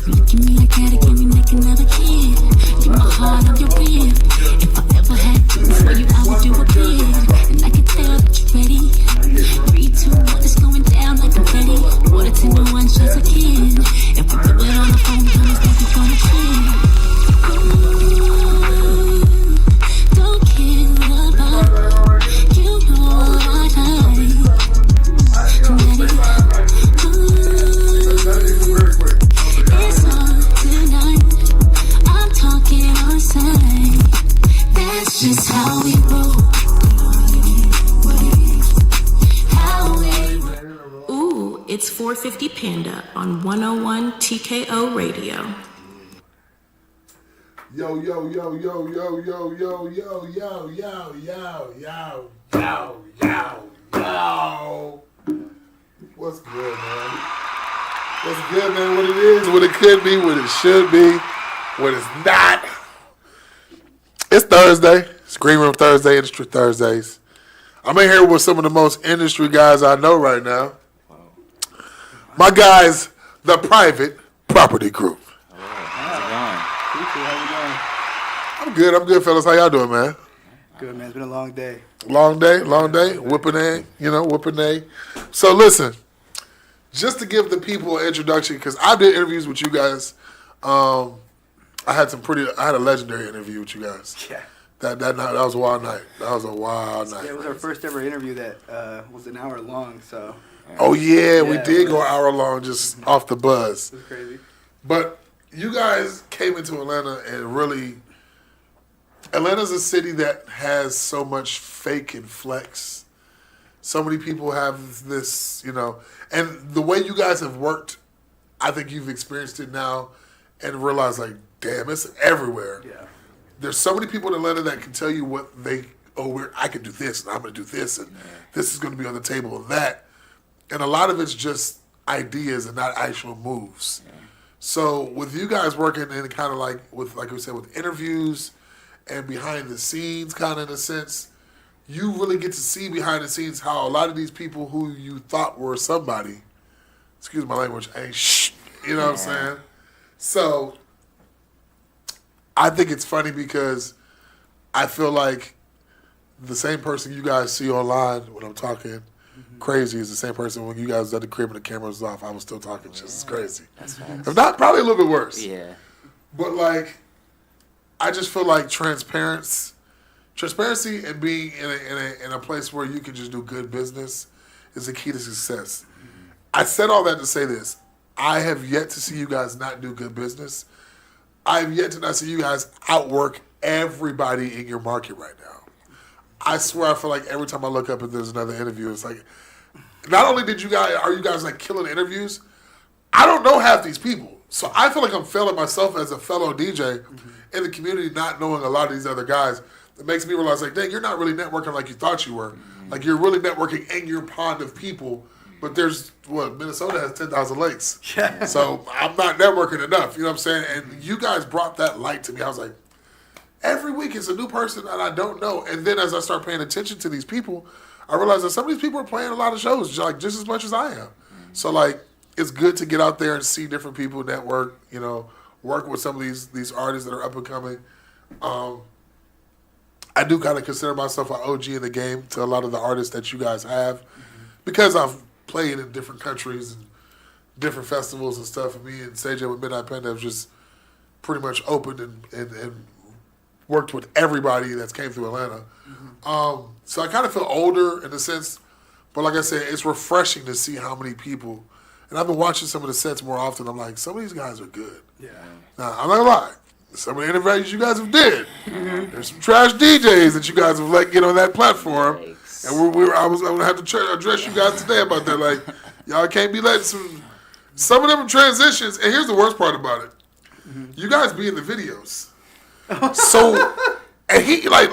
You give me a cat, give me make another kid. You're my heart, I'm your rib. If I ever had you for you, I would do a bid. And I can tell that you're ready. 3, 2, 1, it's going down like a petty. Water to no one, just a kid. If we do it on the phone, promise that we're gonna chill. Don't care about you know what I like. It's on tonight. I'm talking on sight. That's just how we roll. Ooh, it's 450 Panda on 101 TKO Radio. Yo, yo, yo, yo, yo, yo, yo, yo, yo, yo, yo, yo, yo, yo, yo. What's good, man? What's good, man? What it is, what it could be, what it should be, what it's not. It's Thursday. It's Green Room Thursday, Industry Thursdays. I'm in here with some of the most industry guys I know right now. My guys, the Private Property Group. I'm good, fellas. How y'all doing, man? Good, man. It's been a long day. Long day. Whipping A. So listen, just to give the people an introduction, because I did interviews with you guys. I had a legendary interview with you guys. Yeah. That night, that was a wild night. That was a wild night. Yeah, it was our first ever interview that was an hour long, so. Oh, yeah, we did go an hour long just off the buzz. It was crazy. But you guys came into Atlanta and really, Atlanta's a city that has so much fake and flex. So many people have this, and the way you guys have worked, I think you've experienced it now and realized, like, damn, it's everywhere. Yeah. There's so many people in Atlanta that can tell you what I can do this, and I'm going to do this, and this is going to be on the table and that. And a lot of it's just ideas and not actual moves. Yeah. So with you guys working in kind of like we said, with interviews and behind the scenes kind of in a sense, you really get to see behind the scenes how a lot of these people who you thought were somebody, excuse my language, ain't shh, you know what I'm saying? So I think it's funny because I feel like the same person you guys see online when I'm talking crazy is the same person when you guys was at the crib and the camera was off. I was still talking just as crazy. That's fine. If not, probably a little bit worse. Yeah. But like, I just feel like transparency and being in a place where you can just do good business is the key to success. I said all that to say this. I have yet to see you guys not do good business. I have yet to not see you guys outwork everybody in your market right now. I swear, I feel like every time I look up and there's another interview, it's like, not only are you guys like killing interviews, I don't know half these people. So I feel like I'm failing myself as a fellow DJ in the community, not knowing a lot of these other guys. That makes me realize, like, dang, you're not really networking like you thought you were. Like, you're really networking in your pond of people. But Minnesota has 10,000 lakes. Yeah. So I'm not networking enough, you know what I'm saying? And you guys brought that light to me. I was like, every week it's a new person that I don't know. And then as I start paying attention to these people, I realize that some of these people are playing a lot of shows, like just as much as I am. So like, it's good to get out there and see different people, network, work with some of these artists that are up and coming. I do kind of consider myself an OG in the game to a lot of the artists that you guys have because I've played in different countries and different festivals and stuff. And me and CJ with Midnight Panda have just pretty much opened and worked with everybody that's came through Atlanta. So I kind of feel older in a sense, but like I said, it's refreshing to see how many people, and I've been watching some of the sets more often. I'm like, some of these guys are good. Yeah. Now, I'm not gonna lie. Some of the interviews you guys have did, there's some trash DJs that you guys have let get on that platform. Yikes. And I was gonna have to address you guys today about that. Like, y'all can't be letting some of them transitions. And here's the worst part about it: you guys be in the videos. So, and he like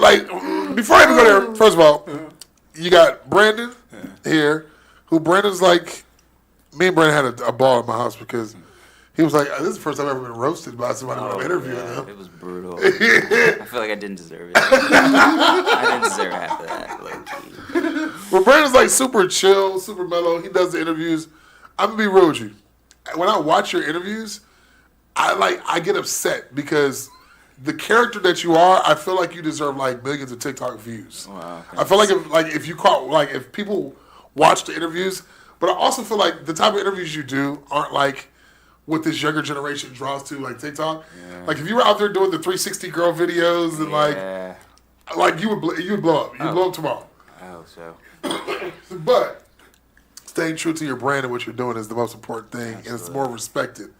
before I even go there, first of all, you got Brandon here, who Brandon's like, me and Brandon had a ball at my house because he was like, this is the first time I've ever been roasted by somebody when I'm interviewing him. It was brutal. I feel like I didn't deserve it. I didn't deserve half of that, low-key. Well, Brandon's like super chill, super mellow. He does the interviews. I'm going to be real with you. When I watch your interviews, I get upset because the character that you are, I feel like you deserve like millions of TikTok views. Wow, I feel like if you caught like if people watch the interviews, but I also feel like the type of interviews you do aren't like what this younger generation draws to, like TikTok. Yeah. Like if you were out there doing the 360 girl videos and like you would blow up. You'd blow up tomorrow. I hope so. But staying true to your brand and what you're doing is the most important thing, and it's more respected.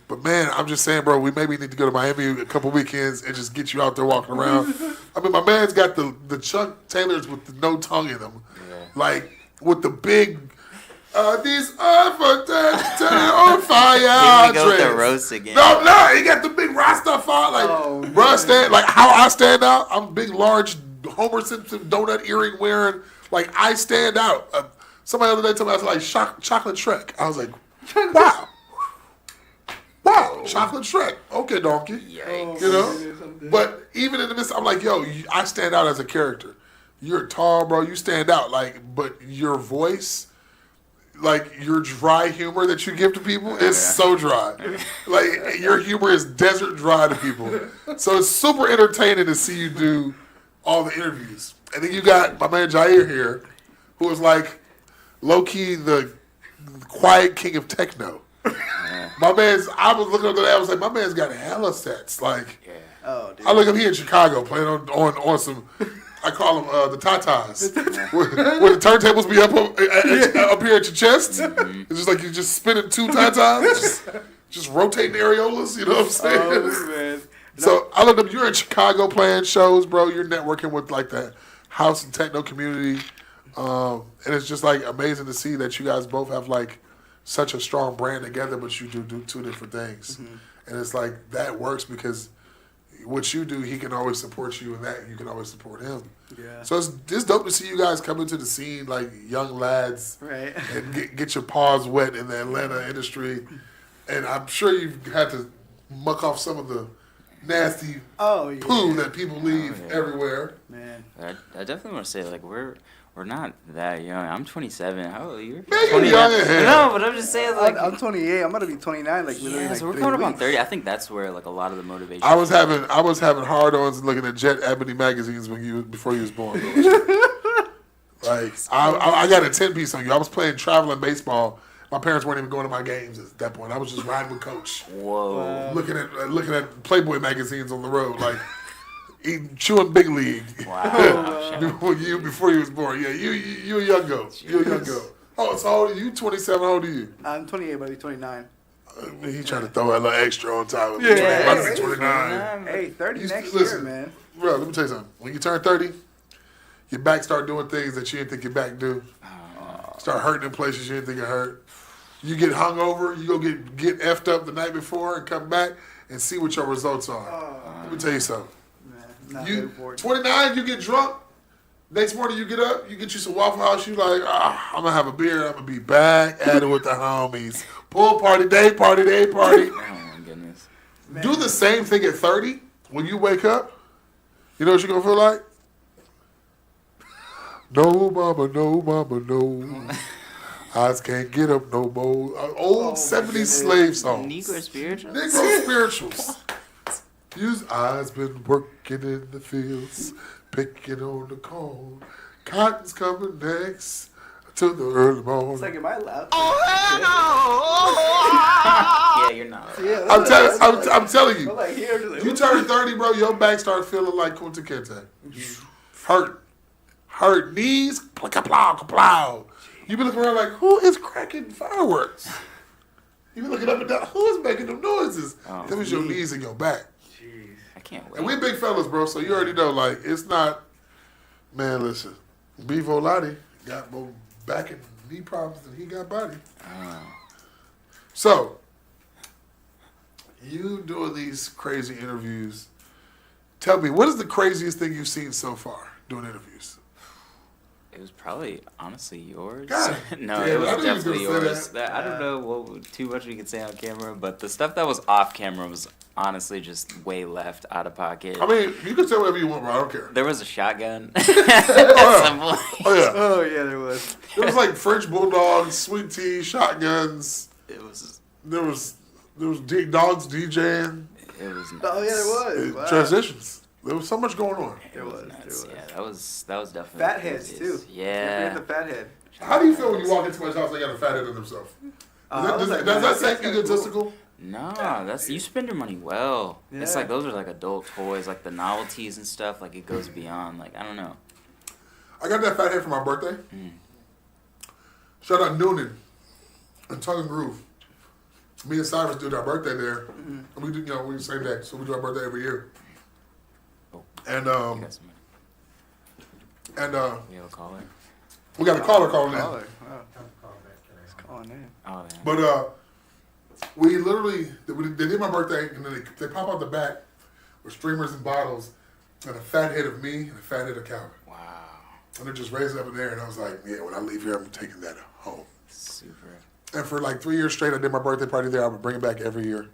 But man, I'm just saying, bro, we maybe need to go to Miami a couple weekends and just get you out there walking around. I mean, my man's got the Chuck Taylors with the no tongue in them, like with the big. These are for on fire. Here we go with the roast again. No, he got the big Rastafari, like bro, stand like how I stand out. I'm big, large Homer Simpson donut earring wearing. Like I stand out. Somebody the other day told me I was like chocolate Shrek. I was like, wow. Wow, chocolate Shrek. Okay, donkey. Yikes. You know? But even in the midst, I'm like, yo, I stand out as a character. You're tall, bro. You stand out. Like, but your voice, like your dry humor that you give to people is so dry. Like, your humor is desert dry to people. So it's super entertaining to see you do all the interviews. And then you got my man Jair here, who was like low-key the quiet king of techno. My man's, I was looking up at that, I was like, my man's got hella sets. Like, dude. I look up here in Chicago playing on some, I call them the tatas, where the turntables be up here at your chest. It's just like you're just spinning two tatas, just rotating areolas, you know what I'm saying? Oh, man. So I looked up, you're in Chicago playing shows, bro. You're networking with like the house and techno community. And it's just like amazing to see that you guys both have like such a strong brand together, but you do two different things. And it's like that works because what you do, he can always support you, and that you can always support him. Yeah. So it's dope to see you guys come into the scene like young lads, right? And get your paws wet in the Atlanta industry. And I'm sure you've had to muck off some of the nasty poo that people leave everywhere. Man, I definitely want to say like we're not that young. I'm 27. How old are you? Man, you're young as hell. No, but I'm just saying like I'm 28. I'm gonna be 29. Like literally, yeah, like so we're 3 coming up on weeks. 30. I think that's where like a lot of the motivation. I was having hard-ons looking at Jet Ebony magazines before you was born. Like I got a 10-piece on you. I was playing traveling baseball. My parents weren't even going to my games at that point. I was just riding with Coach. Whoa. Looking at Playboy magazines on the road, like chewing Big League. Wow. before you was born. Yeah, you a young girl. You a young girl. Oh, so how old are you? 27. How old are you? I'm 28, but I'll be 29. He trying to throw a little extra on top of me. Yeah. I'm 29. Hey, 30 next listen, year, man. Bro, let me tell you something. When you turn 30, your back start doing things that you didn't think your back do. Start hurting in places you didn't think it hurt. You get hungover, you go get effed up the night before and come back and see what your results are. Let me tell you something. You 29, you get drunk. Next morning you get up, you get you some Waffle House. You like, I'm gonna have a beer. I'm gonna be back at it with the homies. Pool party, day party. Oh my goodness. Man. Do the same thing at 30 when you wake up. You know what you're gonna feel like? No, mama, no. Eyes can't get up no more. Old 70s slave songs. Negro spirituals. Negro spirituals. His eyes been working in the fields, picking on the corn. Cotton's coming next to the early morning. It's like, am I allowed? Yeah, you're not. Yeah, I'm telling you. I'm like, here, You turn 30, bro, your back start feeling like Kunta Kinte. Hurt knees, plow. You be looking around like, who is cracking fireworks? You be looking up and down, who is making them noises? That was your knees and your back. Jeez. I can't wait. And we big fellas, bro, so you already know, like, it's not, man, listen, B. Volati got more back and knee problems than he got body. So, you doing these crazy interviews, tell me, what is the craziest thing you've seen so far doing interviews? It was probably honestly yours. God, No, damn, it I was knew you was definitely gonna say yours. that. I don't know too much we could say on camera, but the stuff that was off camera was honestly just way left out of pocket. I mean, you can say whatever you want, bro. I don't care. There was a shotgun. Oh, yeah. Oh, yeah. Oh, yeah, there was. There was like French bulldogs, sweet tea, shotguns. It was. There was There was dogs DJing. It was nuts. Oh yeah, there was. Wow. Transitions. There was so much going on. It was nuts. Yeah, that was definitely Fat heads too. Yeah. The fat head. How do you feel when you walk into someone's house and they got a fat head on themselves? Does that seem egotistical? No, that's you spend your money well. Yeah. It's like those are like adult toys, like the novelties and stuff. Like it goes beyond. Like I don't know. I got that fat head for my birthday. Shout out Noonan and Tongue and Groove. Me and Cyrus do our birthday there. And we do, we the same day, so we do our birthday every year. Oh, And you got some- we have a caller. We got a caller calling in. Wow. It's calling in. Oh yeah. But we literally they did my birthday and then they pop out the back with streamers and bottles and a fat head of me and a fat head of Calvin. Wow. And it just raised up in there and I was like, yeah, when I leave here, I'm taking that home. Super. And for like 3 years straight, I did my birthday party there. I would bring it back every year.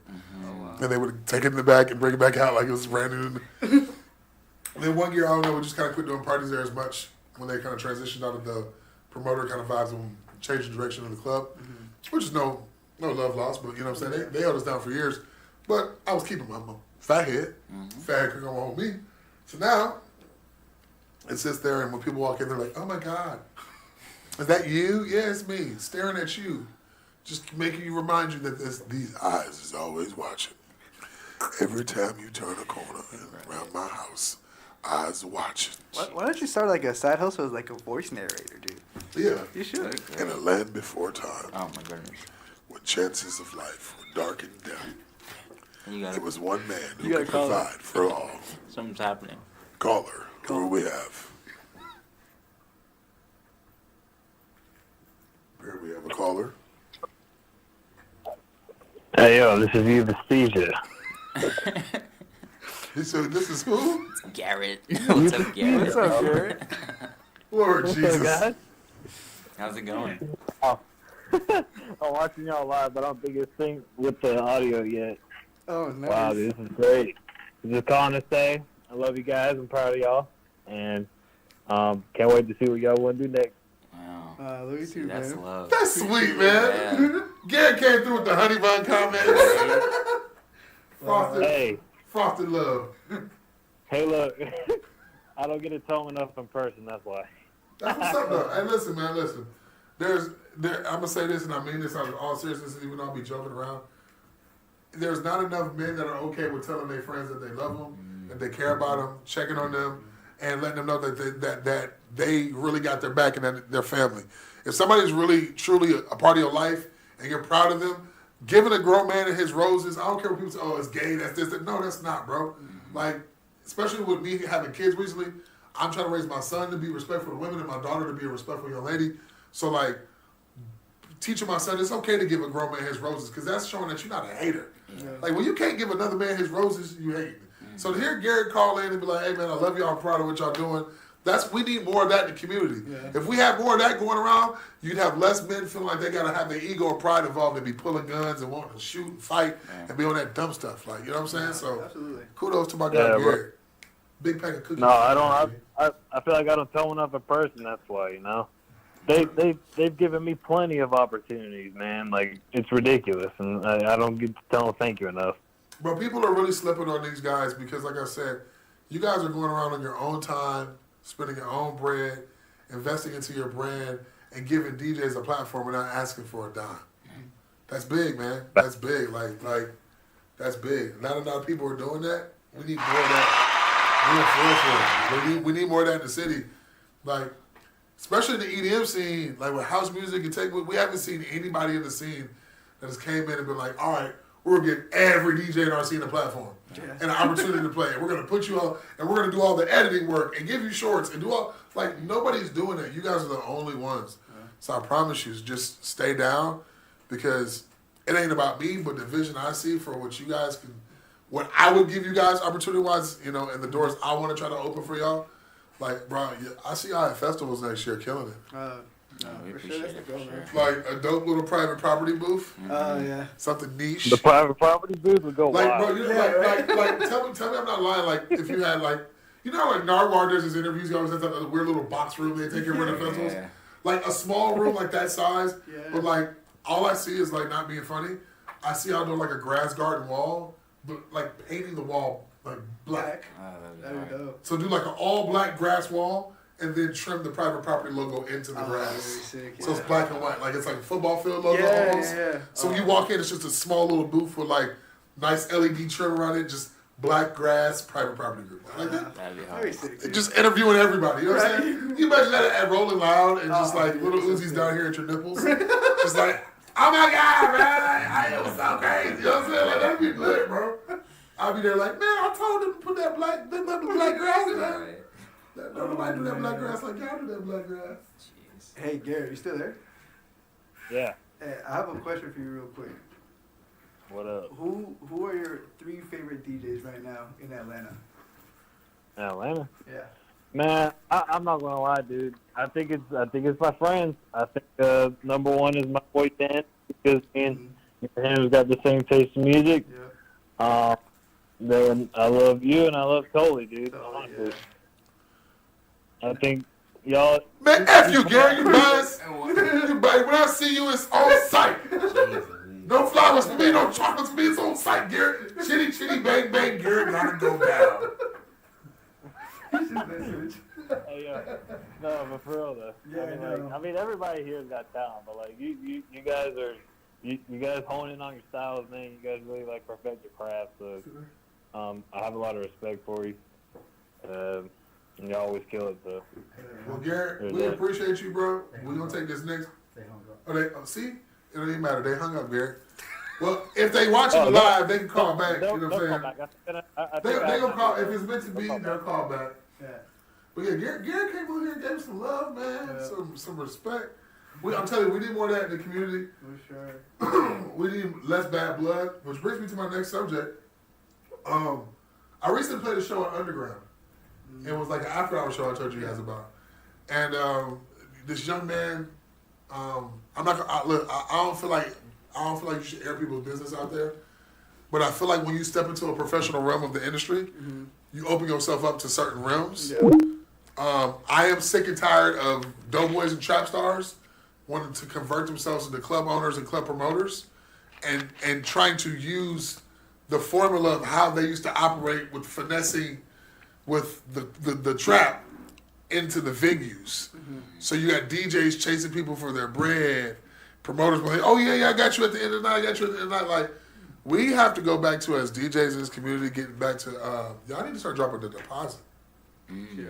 And they would take it in the back and bring it back out like it was brand new. And then one year, I don't know, we just kind of quit doing parties there as much when they kind of transitioned out of the promoter kind of vibes and changed the direction of the club, which is no love lost, but you know what I'm saying? They held us down for years. But I was keeping my fat head. Fat head could come home with me. So now, it sits there and when people walk in, they're like, oh my God, is that you? Yeah, it's me, staring at you. Just making you remind you that these eyes is always watching. Every time you turn a corner around my house, eyes are watching. Why don't you start like a side hustle as like a voice narrator, dude? Yeah. You should. In a land before time, Oh my goodness. when chances of life were dark and dim, You got there was one man who You could gotta call provide for all. something's happening. Caller, who do we have? Here we have a caller. Hey, yo, this is Evesthesia. He said, this is who? Garrett. What's up, Garrett? What's up, Jared? Lord What's Jesus. up, guys? How's it going? Oh. I'm watching y'all live, but I don't think it's synced with the audio yet. Oh, nice. Wow, dude, this is great. Just calling to say I love you guys. I'm proud of y'all. And can't wait to see what y'all want to do next. Wow. Love you too, That's man. love. That's sweet, man. Garrett came through with the honey bun comment. Frosted love. Hey, look. I don't get to tell them enough in person, that's why. That's what's up, though. Hey, listen, man, listen. I'm going to say this, and I mean this out of all seriousness, even though I'll be joking around. There's not enough men that are okay with telling their friends that they love them, that they care about them, checking on them, and letting them know that they really got their back and that their family. If somebody's really, truly a part of your life and you're proud of them, giving a grown man his roses, I don't care what people say, oh, it's gay, that's this, that. No, that's not, bro. Like, especially with me having kids recently, I'm trying to raise my son to be respectful to women and my daughter to be a respectful young lady. So, like, teaching my son it's okay to give a grown man his roses because that's showing that you're not a hater. Yeah. Like, when you can't give another man his roses, you hate. So to hear Garrett call in and be like, hey, man, I love y'all, I'm proud of what y'all doing, we need more of that in the community. Yeah. If we had more of that going around, you'd have less men feeling like they got to have their ego and pride involved and be pulling guns and wanting to shoot and fight and be on that dumb stuff. Like, you know what I'm saying? So Absolutely. Kudos to my guy, Garrett. Big pack of cookies. No, I don't. I feel like I don't tell them enough in person, that's why, you know. They've given me plenty of opportunities, man. Like, it's ridiculous, and I don't get to tell them thank you enough. But people are really slipping on these guys because, like I said, you guys are going around on your own time, spending your own bread, investing into your brand, and giving DJs a platform without asking for a dime. That's big, man. That's big. Like that's big. Not enough people are doing that. We need more of that. We need more of that in the city. Like, especially in the EDM scene, like with house music and tech, we haven't seen anybody in the scene that has came in and been like, all right, we're going to give every DJ in our scene a platform and an opportunity to play. And we're going to put you all, and we're going to do all the editing work and give you shorts and do all, like, nobody's doing it. You guys are the only ones. So I promise you, just stay down because it ain't about me, but the vision I see for what you guys can, what I would give you guys opportunity-wise, you know, and the doors I want to try to open for y'all. Like, bro, I see y'all at festivals next year killing it. No, we for appreciate sure, that's it, the goal, for man. Like a dope little private property booth. Oh, yeah. Something niche. The private property booth would go Like, wild. bro, you know, like, tell me I'm not lying. Like, if you had, like, you know, like Nardwuar does his interviews, he always has that weird little box room they take everywhere to festivals. Like a small room like that size, but like all I see is like not being funny. I see y'all doing like a grass garden wall, but like painting the wall like black. That'd be dope. So do like an all black grass wall, and then trim the private property logo into the grass. Very sick, So it's yeah. black and white, like it's like a football field logo Yeah, almost. yeah. So when you walk in, it's just a small little booth with like nice LED trim around it, just black grass, private property group. Like that. That'd be Very hard. sick. dude. Just interviewing everybody, you know what I'm Right. saying? You imagine that at Rolling Loud and just Oh, like dude, little it's Uzis so down here at your nipples. Just like, oh my God, man, it was so crazy. You know what I'm saying? Like, that'd be lit, bro. I'll be there like, man, I told them to put that black grass in there. Don't nobody do that black grass like y'all do that black grass. Jeez. Hey, Garrett, you still there? Yeah. Hey, I have a question for you real quick. What up? Who are your 3 favorite DJs right now in Atlanta? Atlanta. Yeah. Man, I'm not gonna lie, dude. I think it's my friends. I think number one is my boy Dan because me and him's got the same taste in music. Yeah. Then I love you and I love Coley, dude. Oh, Honestly. yeah. I think y'all. Man, F you, Gary, you guys. When I see you, it's on site. No flowers for me, no chocolates for me, it's on site, Gary. Chitty, chitty, bang, bang, Gary, gotta go down. Hey, no, but for real though. Yeah, I mean, everybody here's got talent, but like you guys are, you guys hone in on your styles, man. You guys really like perfect your craft. So, I have a lot of respect for you. And you always kill it. So, Well, Garrett, we appreciate you, bro. We're gonna take this next. See? It don't even matter. They hung up, Garrett. Well, if they watching it live, they can call back. You know what I'm saying? They gonna call. If it's meant to be, they'll call back. Yeah. But yeah, Garrett came over here and gave some love, man. Some respect. I'm telling you, we need more of that in the community. For sure. We need less bad blood, which brings me to my next subject. I recently played a show on Underground. It was like an after-hour show I told you guys about. And this young man, I'm not gonna look. I don't feel like you should air people's business out there. But I feel like when you step into a professional realm of the industry, you open yourself up to certain realms. Yeah. I am sick and tired of doughboys and trap stars wanting to convert themselves into club owners and club promoters and trying to use the formula of how they used to operate with finessing with the trap into the venues. So you got DJs chasing people for their bread, promoters going, oh yeah, I got you at the end of the night, I got you at the end of the night. Like, we have to go back to, as DJs in this community, getting back to, y'all need to start dropping the deposit. Yeah.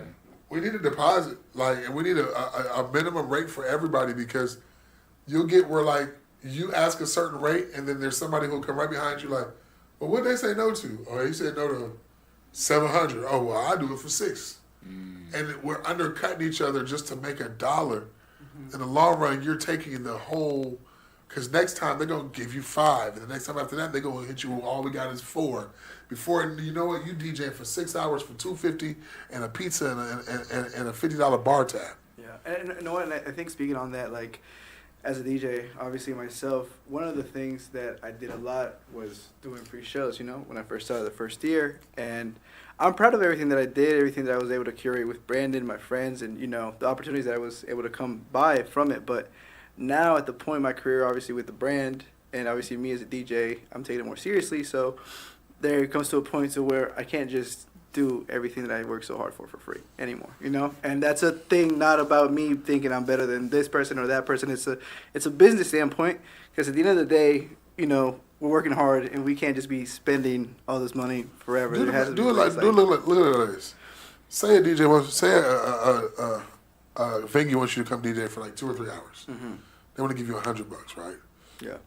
We need a deposit, and we need a minimum rate for everybody, because you'll get where, you ask a certain rate, and then there's somebody who'll come right behind you like, well, what'd they say no to? Oh, he said no to 700. Oh, well, I do it for 6. And we're undercutting each other just to make $1. In the long run, you're taking the whole, because next time they're going to give you 5, and the next time after that, they're going to hit you with all we got is 4. Before, you know what, you DJing for 6 hours for $250 and a pizza and a $50 bar tab. Yeah, and you know what? I think speaking on that, as a DJ, obviously myself, one of the things that I did a lot was doing free shows. When I first started the first year, and I'm proud of everything that I did, everything that I was able to curate with Brandon, my friends, and the opportunities that I was able to come by from it. But now at the point in my career, obviously with the brand, and obviously me as a DJ, I'm taking it more seriously. So there comes to a point to where I can't just do everything that I work so hard for free anymore, And that's a thing, not about me thinking I'm better than this person or that person. It's a business standpoint, because at the end of the day, we're working hard and we can't just be spending all this money forever. Look at this. Say a DJ wants, a venue wants you to come DJ for 2 or 3 hours. They want to give you $100, right? Yeah.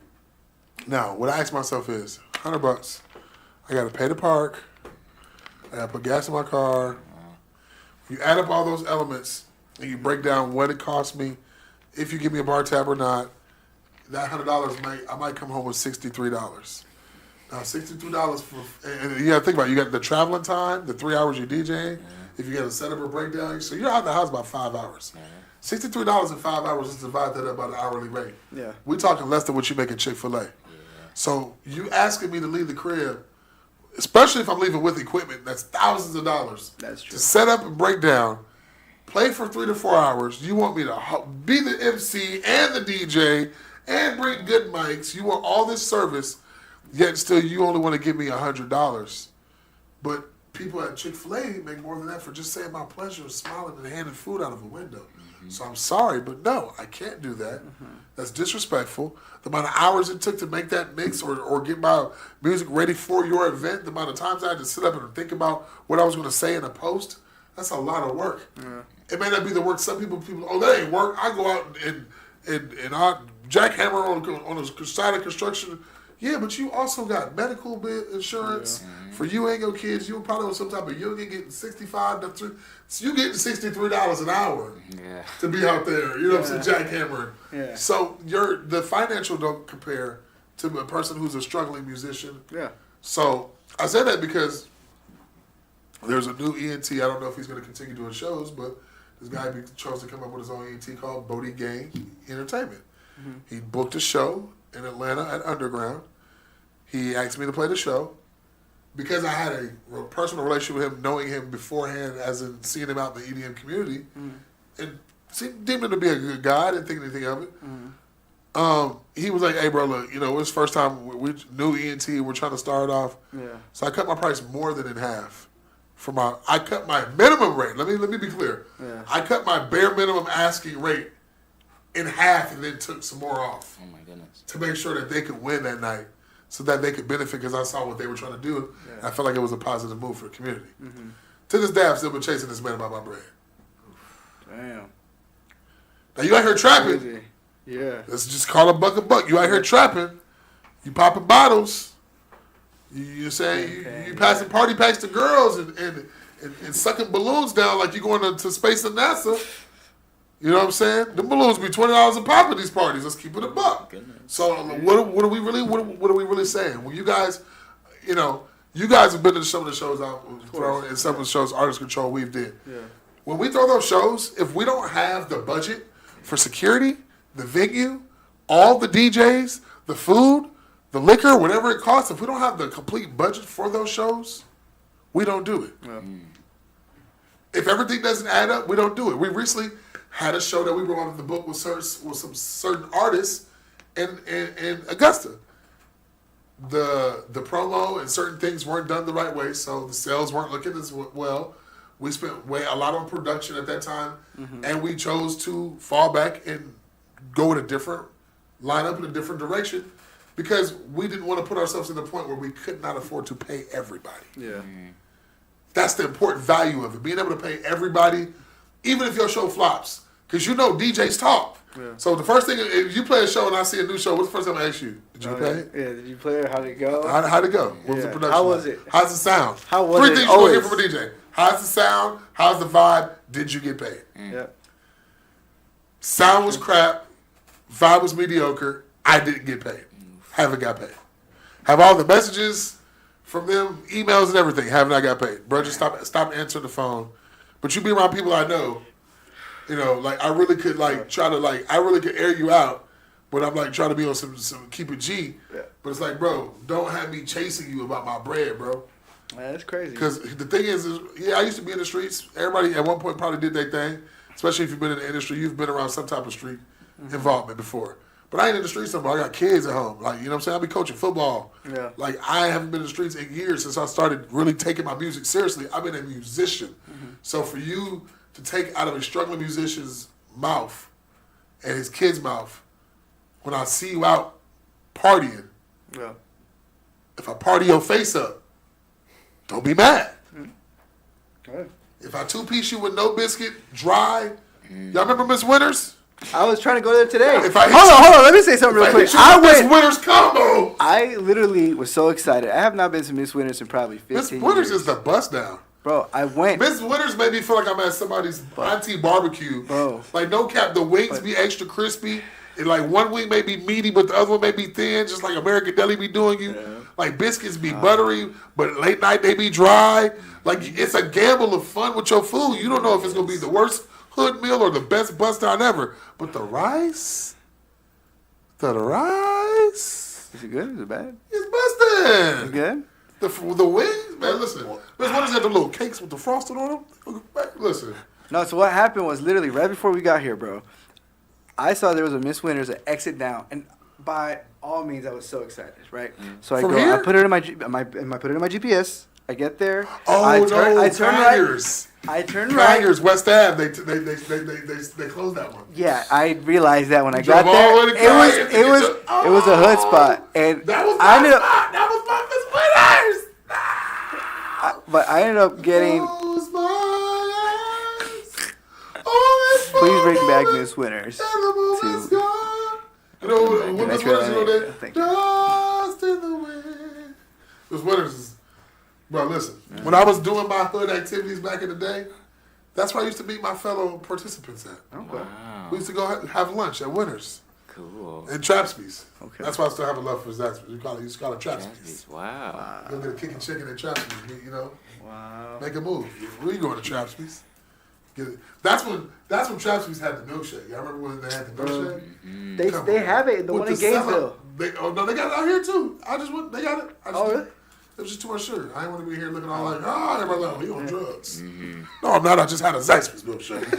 Now, what I ask myself is, $100, I got to pay to park, I got to put gas in my car. You add up all those elements and you break down what it cost me, if you give me a bar tab or not, that $100 I might come home with $63. Now, $63 and you got to think about it. You got the traveling time, the 3 hours you're DJing. If you got to set up or breakdown, so you're out of the house about 5 hours. $63 in 5 hours, just divide that up by the hourly rate. Yeah. We're talking less than what you make at Chick-fil-A. So you asking me to leave the crib, especially if I'm leaving with equipment, that's thousands of dollars. That's true. To set up and break down, play for 3 to 4 hours. You want me to be the MC and the DJ and bring good mics. You want all this service, Yet still, you only want to give me $100. But people at Chick-fil-A make more than that for just saying my pleasure, smiling and handing food out of a window. So I'm sorry, but no, I can't do that. That's disrespectful. The amount of hours it took to make that mix or get my music ready for your event, the amount of times I had to sit up and think about what I was going to say in a post, that's a lot of work. Yeah. It may not be the work some people, oh, that ain't work. I go out and I jackhammer on the side of construction. Yeah, but you also got medical insurance for you and your kids. You probably on some type of union getting $65 so you getting $63 an hour to be out there. You know what I'm saying, jackhammering. Yeah. So the financial don't compare to a person who's a struggling musician. Yeah. So I say that because there's a new ENT. I don't know if he's going to continue doing shows, but this guy chose to come up with his own ENT called Bodie Gang Entertainment. Mm-hmm. He booked a show in Atlanta at Underground. He asked me to play the show because I had a personal relationship with him, knowing him beforehand, as in seeing him out in the EDM community, and deemed him to be a good guy. I didn't think anything of it. He was like, "Hey, bro, look, you know, it's the first time we new ENT. We're trying to start off, so I cut my price more than in half. I cut my minimum rate. Let me be clear. Yeah. I cut my bare minimum asking rate in half, and then took some more off. Oh my goodness! To make sure that they could win that night, so that they could benefit, because I saw what they were trying to do. Yeah. I felt like it was a positive move for the community. Mm-hmm. To this day, I've still been chasing this man about my bread. Damn. Now you out here trapping. Crazy. Yeah. Let's just call a buck. You out here trapping. You popping bottles. You saying you passing party packs to girls and sucking balloons down like you going to space and NASA. You know what I'm saying? The balloons be $20 a pop at these parties. Let's keep it a buck. So what are we really saying? Well, you guys, you guys have been to some of the shows out and some of the shows Artist Control we've did. Yeah. When we throw those shows, if we don't have the budget for security, the venue, all the DJs, the food, the liquor, whatever it costs, if we don't have the complete budget for those shows, we don't do it. Yeah. If everything doesn't add up, we don't do it. We recently had a show that we brought in the book with some certain artists in Augusta. The promo and certain things weren't done the right way, so the sales weren't looking as well. We spent a lot on production at that time, and we chose to fall back and go in a different lineup in a different direction because we didn't want to put ourselves in the point where we could not afford to pay everybody. Yeah, that's the important value of it, being able to pay everybody, even if your show flops, because DJs talk. Yeah. So the first thing, if you play a show and I see a new show, what's the first thing I ask you? Did you pay? Yeah, did you play it? How'd it go? How'd it go? What was the production? How was it? How's the sound? How was it? 3 things you want to hear from a DJ. How's the sound? How's the vibe? Did you get paid? Yep. Sound was crap. Vibe was mediocre. I didn't get paid. Haven't got paid. Have all the messages from them, emails and everything. Haven't I got paid? Bro, just stop answering the phone. But you be around people I know. I really could I really could air you out, but I'm trying to be on some keep it G. Yeah. But it's bro, don't have me chasing you about my bread, bro. Man, that's crazy. Because the thing is, I used to be in the streets. Everybody at one point probably did their thing, especially if you've been in the industry. You've been around some type of street involvement before. But I ain't in the streets no more. I got kids at home. You know what I'm saying? I be coaching football. Yeah. I haven't been in the streets in years since I started really taking my music seriously. I've been a musician. So for you to take out of a struggling musician's mouth and his kid's mouth, when I see you out partying, if I party your face up, don't be mad. Okay. If I two-piece you with no biscuit, dry, y'all remember Miss Winters? I was trying to go there today. Hold on. Let me say something real quick. Miss Winters combo. I literally was so excited. I have not been to Miss Winters in probably 15 years. Miss Winters is the bust down. Bro, I went. Miss Winters made me feel like I'm at somebody's auntie barbecue. Bro. No cap, the wings be extra crispy. And one wing may be meaty, but the other one may be thin, just like American Deli be doing you. Yeah. Biscuits be buttery, but late night they be dry. It's a gamble of fun with your food. You don't know if it's going to be the worst hood meal or the best bust down ever. But the rice? Is it good? Is it bad? It's busting. Is it good? The wings? Man, listen. Miss Winters had the little cakes with the frosting on them. Listen. No, so what happened was literally right before we got here, bro, I saw there was a Miss Winters, an exit down, and by all means, I was so excited, right? Mm. So I From go, here? I put it in my put it in my GPS. I get there. Oh I no, turn right. Tigers. I turn right. Tigers, West Ave. They closed that one. Yeah, I realized that when I drove got there, all the way to Tigers to it get was to- it was a hood Oh, spot, and That was I my ended up, spot. That was my Winners. but I ended up getting. Close my eyes. Oh, Please bring Magnus Winners And the moment's to. gone. You know, when That's this Winners, you know right. that? Thank you. Dust in the wind. This Winners is, bro, listen. When I was doing my hood activities back in the day, that's where I used to meet my fellow participants at. Okay. Wow. We used to go have lunch at Winners Cool. and Trapsby's. Okay. That's why I still have a love for Zaxby's. You used to call it Trapsby's. Trapeze. Wow. Go get a kicking chicken at Trapsby's, you know? Wow. Make a move. We going to Trapsby's. Get it. That's when Trapsby's had the milkshake. Y'all remember when they had the milkshake? They have it. The With one in the sellout. Gainesville. No, they got it out here too. I just went. They got it. I just, Oh, really? It was just too much sugar. I didn't want to be here looking all like, everybody like, oh, he on drugs. No, I'm not. I just had a Zaxby's milkshake.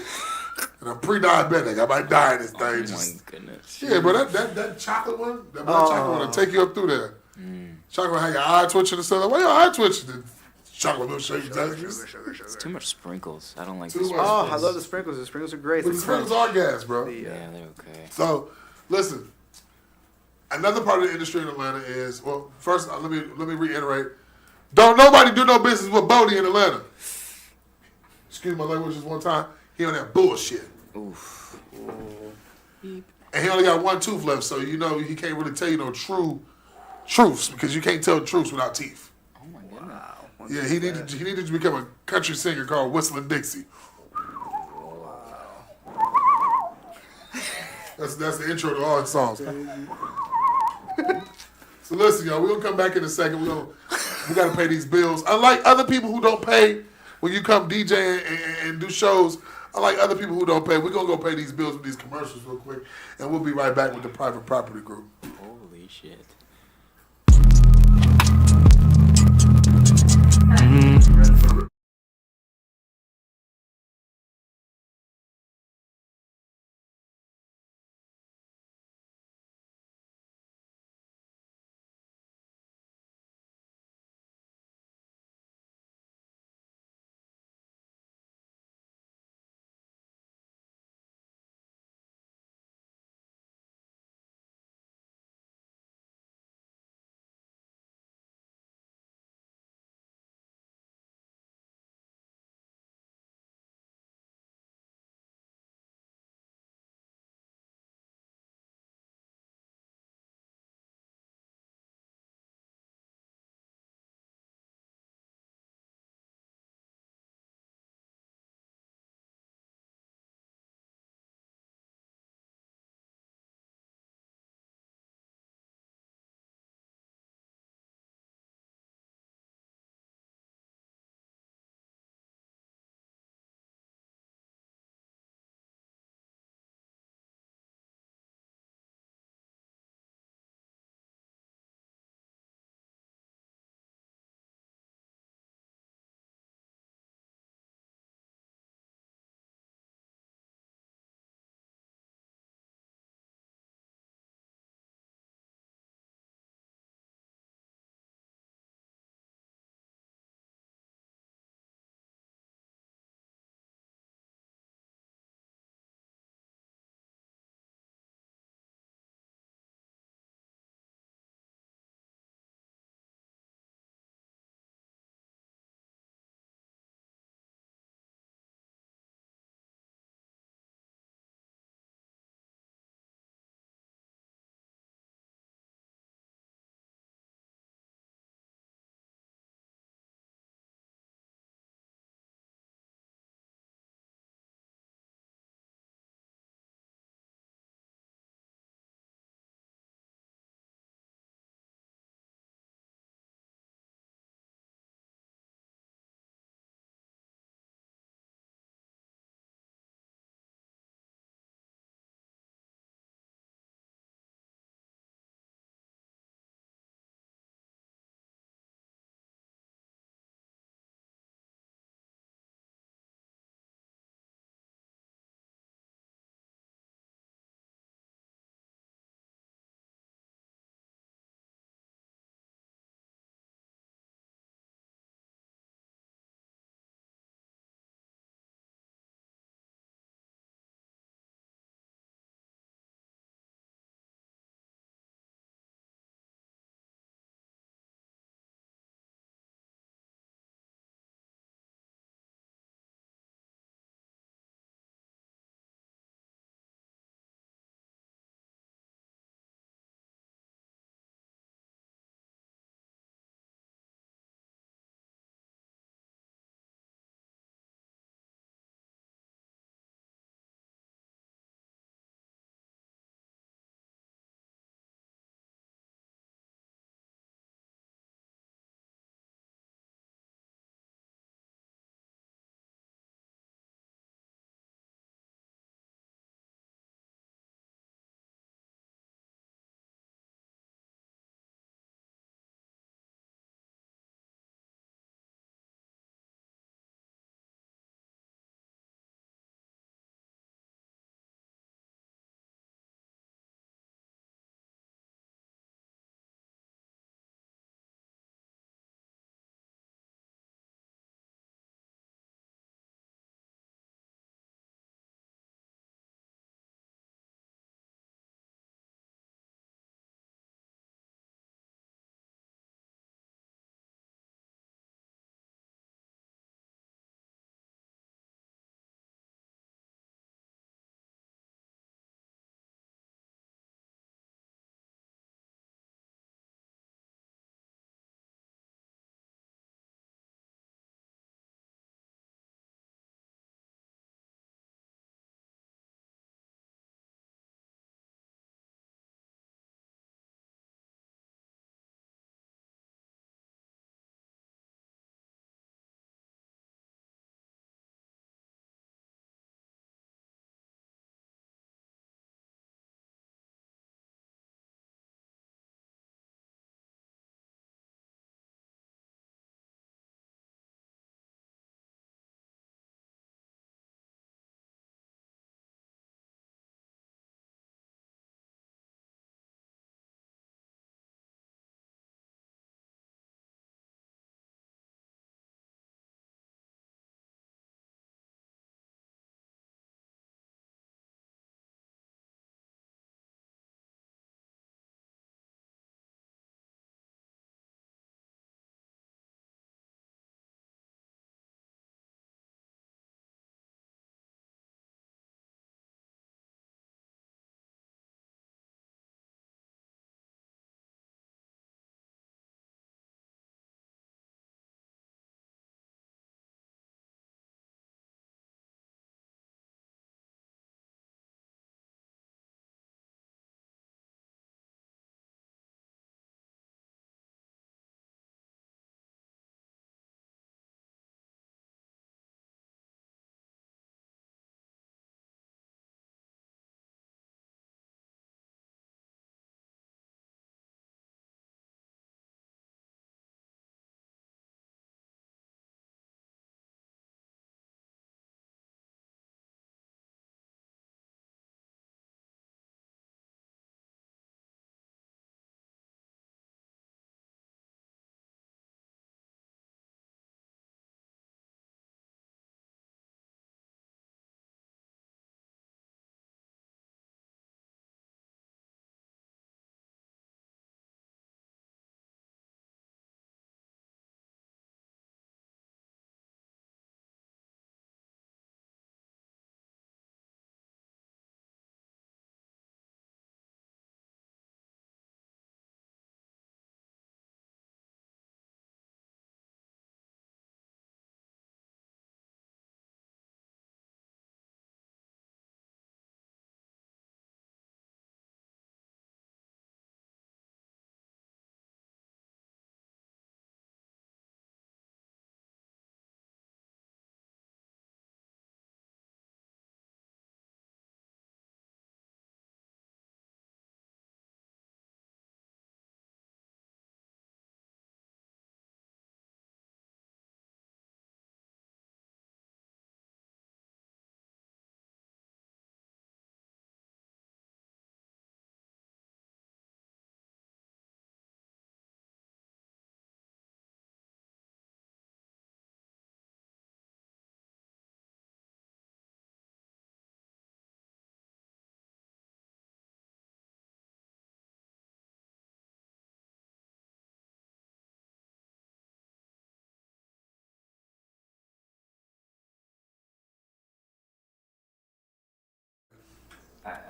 And I'm pre-diabetic. I might die in this thing. Oh my Just, goodness. yeah, but that chocolate one, that black chocolate one will take you up through there. Chocolate have your eye twitching and stuff. Why your eye twitching? The chocolate milkshake, Zaxby's. It's too much sprinkles. I don't like Too the much. sprinkles. Oh, I love the sprinkles. The sprinkles are great. But the sprinkles are gas, bro. Yeah, they're okay. So, listen. Another part of the industry in Atlanta is, well, first let me reiterate. Don't nobody do no business with Bodie in Atlanta. Excuse my language just one time. He on that bullshit. Oof. And he only got one tooth left, so you know he can't really tell you no truths because you can't tell truths without teeth. Oh my goodness. Yeah, he needed to become a country singer called Whistling Dixie. That's the intro to all his songs. So listen, y'all, we're gonna come back in a second. We gotta pay these bills. Unlike other people who don't pay when you come DJ and do shows, unlike other people who don't pay, we're gonna go pay these bills with these commercials real quick, and we'll be right back with the Private Property Group. Holy shit.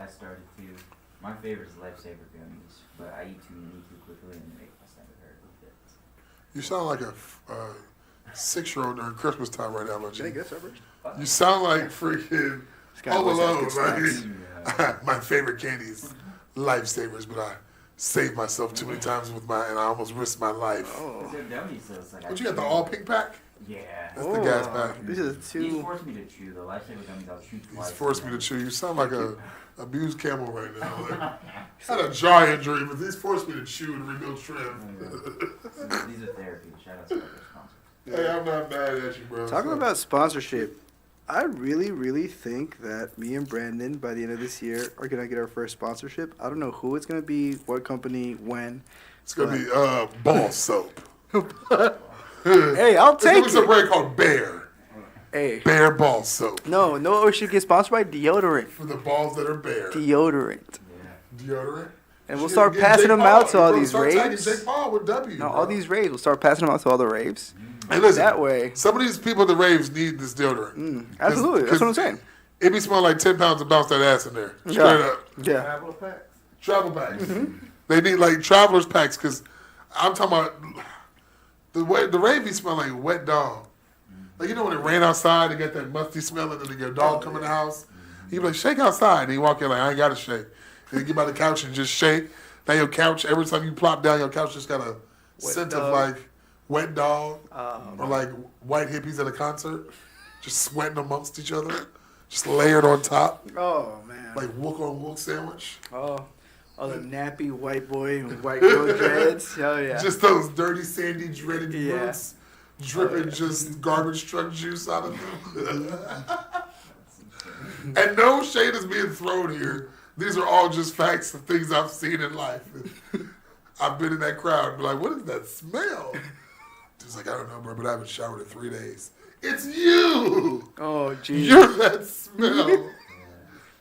started too. My favorite is Lifesaver gummies, but I eat too many too quickly and they make my stomach hurt with it. You sound like a 6-year-old during Christmas time right now, don't Did I you? get that first? You sound like freaking This guy Home always has Alone. good snacks. Like, my favorite candy is Lifesavers, but I saved myself too many times with and I almost risked my life. Oh. They're gummies, so it's like What, you got the all pink pack? Yeah. That's the gas pack. These are the He's two. forced me to chew the Lifesaver gummies. I'll chew twice. He's forced me to chew. You sound like a abused camel right now. Like, I had a jaw injury, but he's forced me to chew and rebuild shrimp. These are therapy. Shout out to our sponsors. Hey, I'm not mad at you, bro. Talking So- about sponsorship, I really think that me and Brandon, by the end of this year, are going to get our first sponsorship. I don't know who it's going to be, what company, when. It's gonna be ball soap. Hey, I'll take It's a it. brand called Bear. Hey. Bear ball soap No, it should get sponsored by deodorant. for the balls that are bare. Deodorant. Deodorant. And we'll Shit, start get passing Jake them Paul. out to all Bro, these start tagging raves. Jake Paul with W. No, bro. all these raves. We'll start passing them out to all the raves. Hey, listen. That way. Some of these people at the raves need this deodorant. Absolutely. That's what I'm saying. It be smelling like 10 pounds of bounce that ass in there. Straight Yeah. up. Yeah. Travel packs. They need like traveler's packs because I'm talking about the rave be smell like wet dog. Like, you know when it rain outside and get that musty smell and then your dog come in the house? You be like, shake outside. And you walk in like, I ain't got to shake. And you get by the couch and just shake. Now your couch, every time you plop down, your couch just got a scent of dog. like wet dog or like white hippies at a concert. Just sweating amongst each other. Just layered on top. Oh, man. Like wook on wook sandwich. Oh, the nappy white boy and white girl dreads. Oh, yeah. Just those dirty, sandy, dreaded Yeah. boots. Dripping just garbage truck juice out of them. And no shade is being thrown here. These are all just facts of things I've seen in life. I've been in that crowd and be like, what is that smell? Dude's like, I don't know, bro, but I haven't showered in 3 days. It's you! Oh, geez. You're that smell.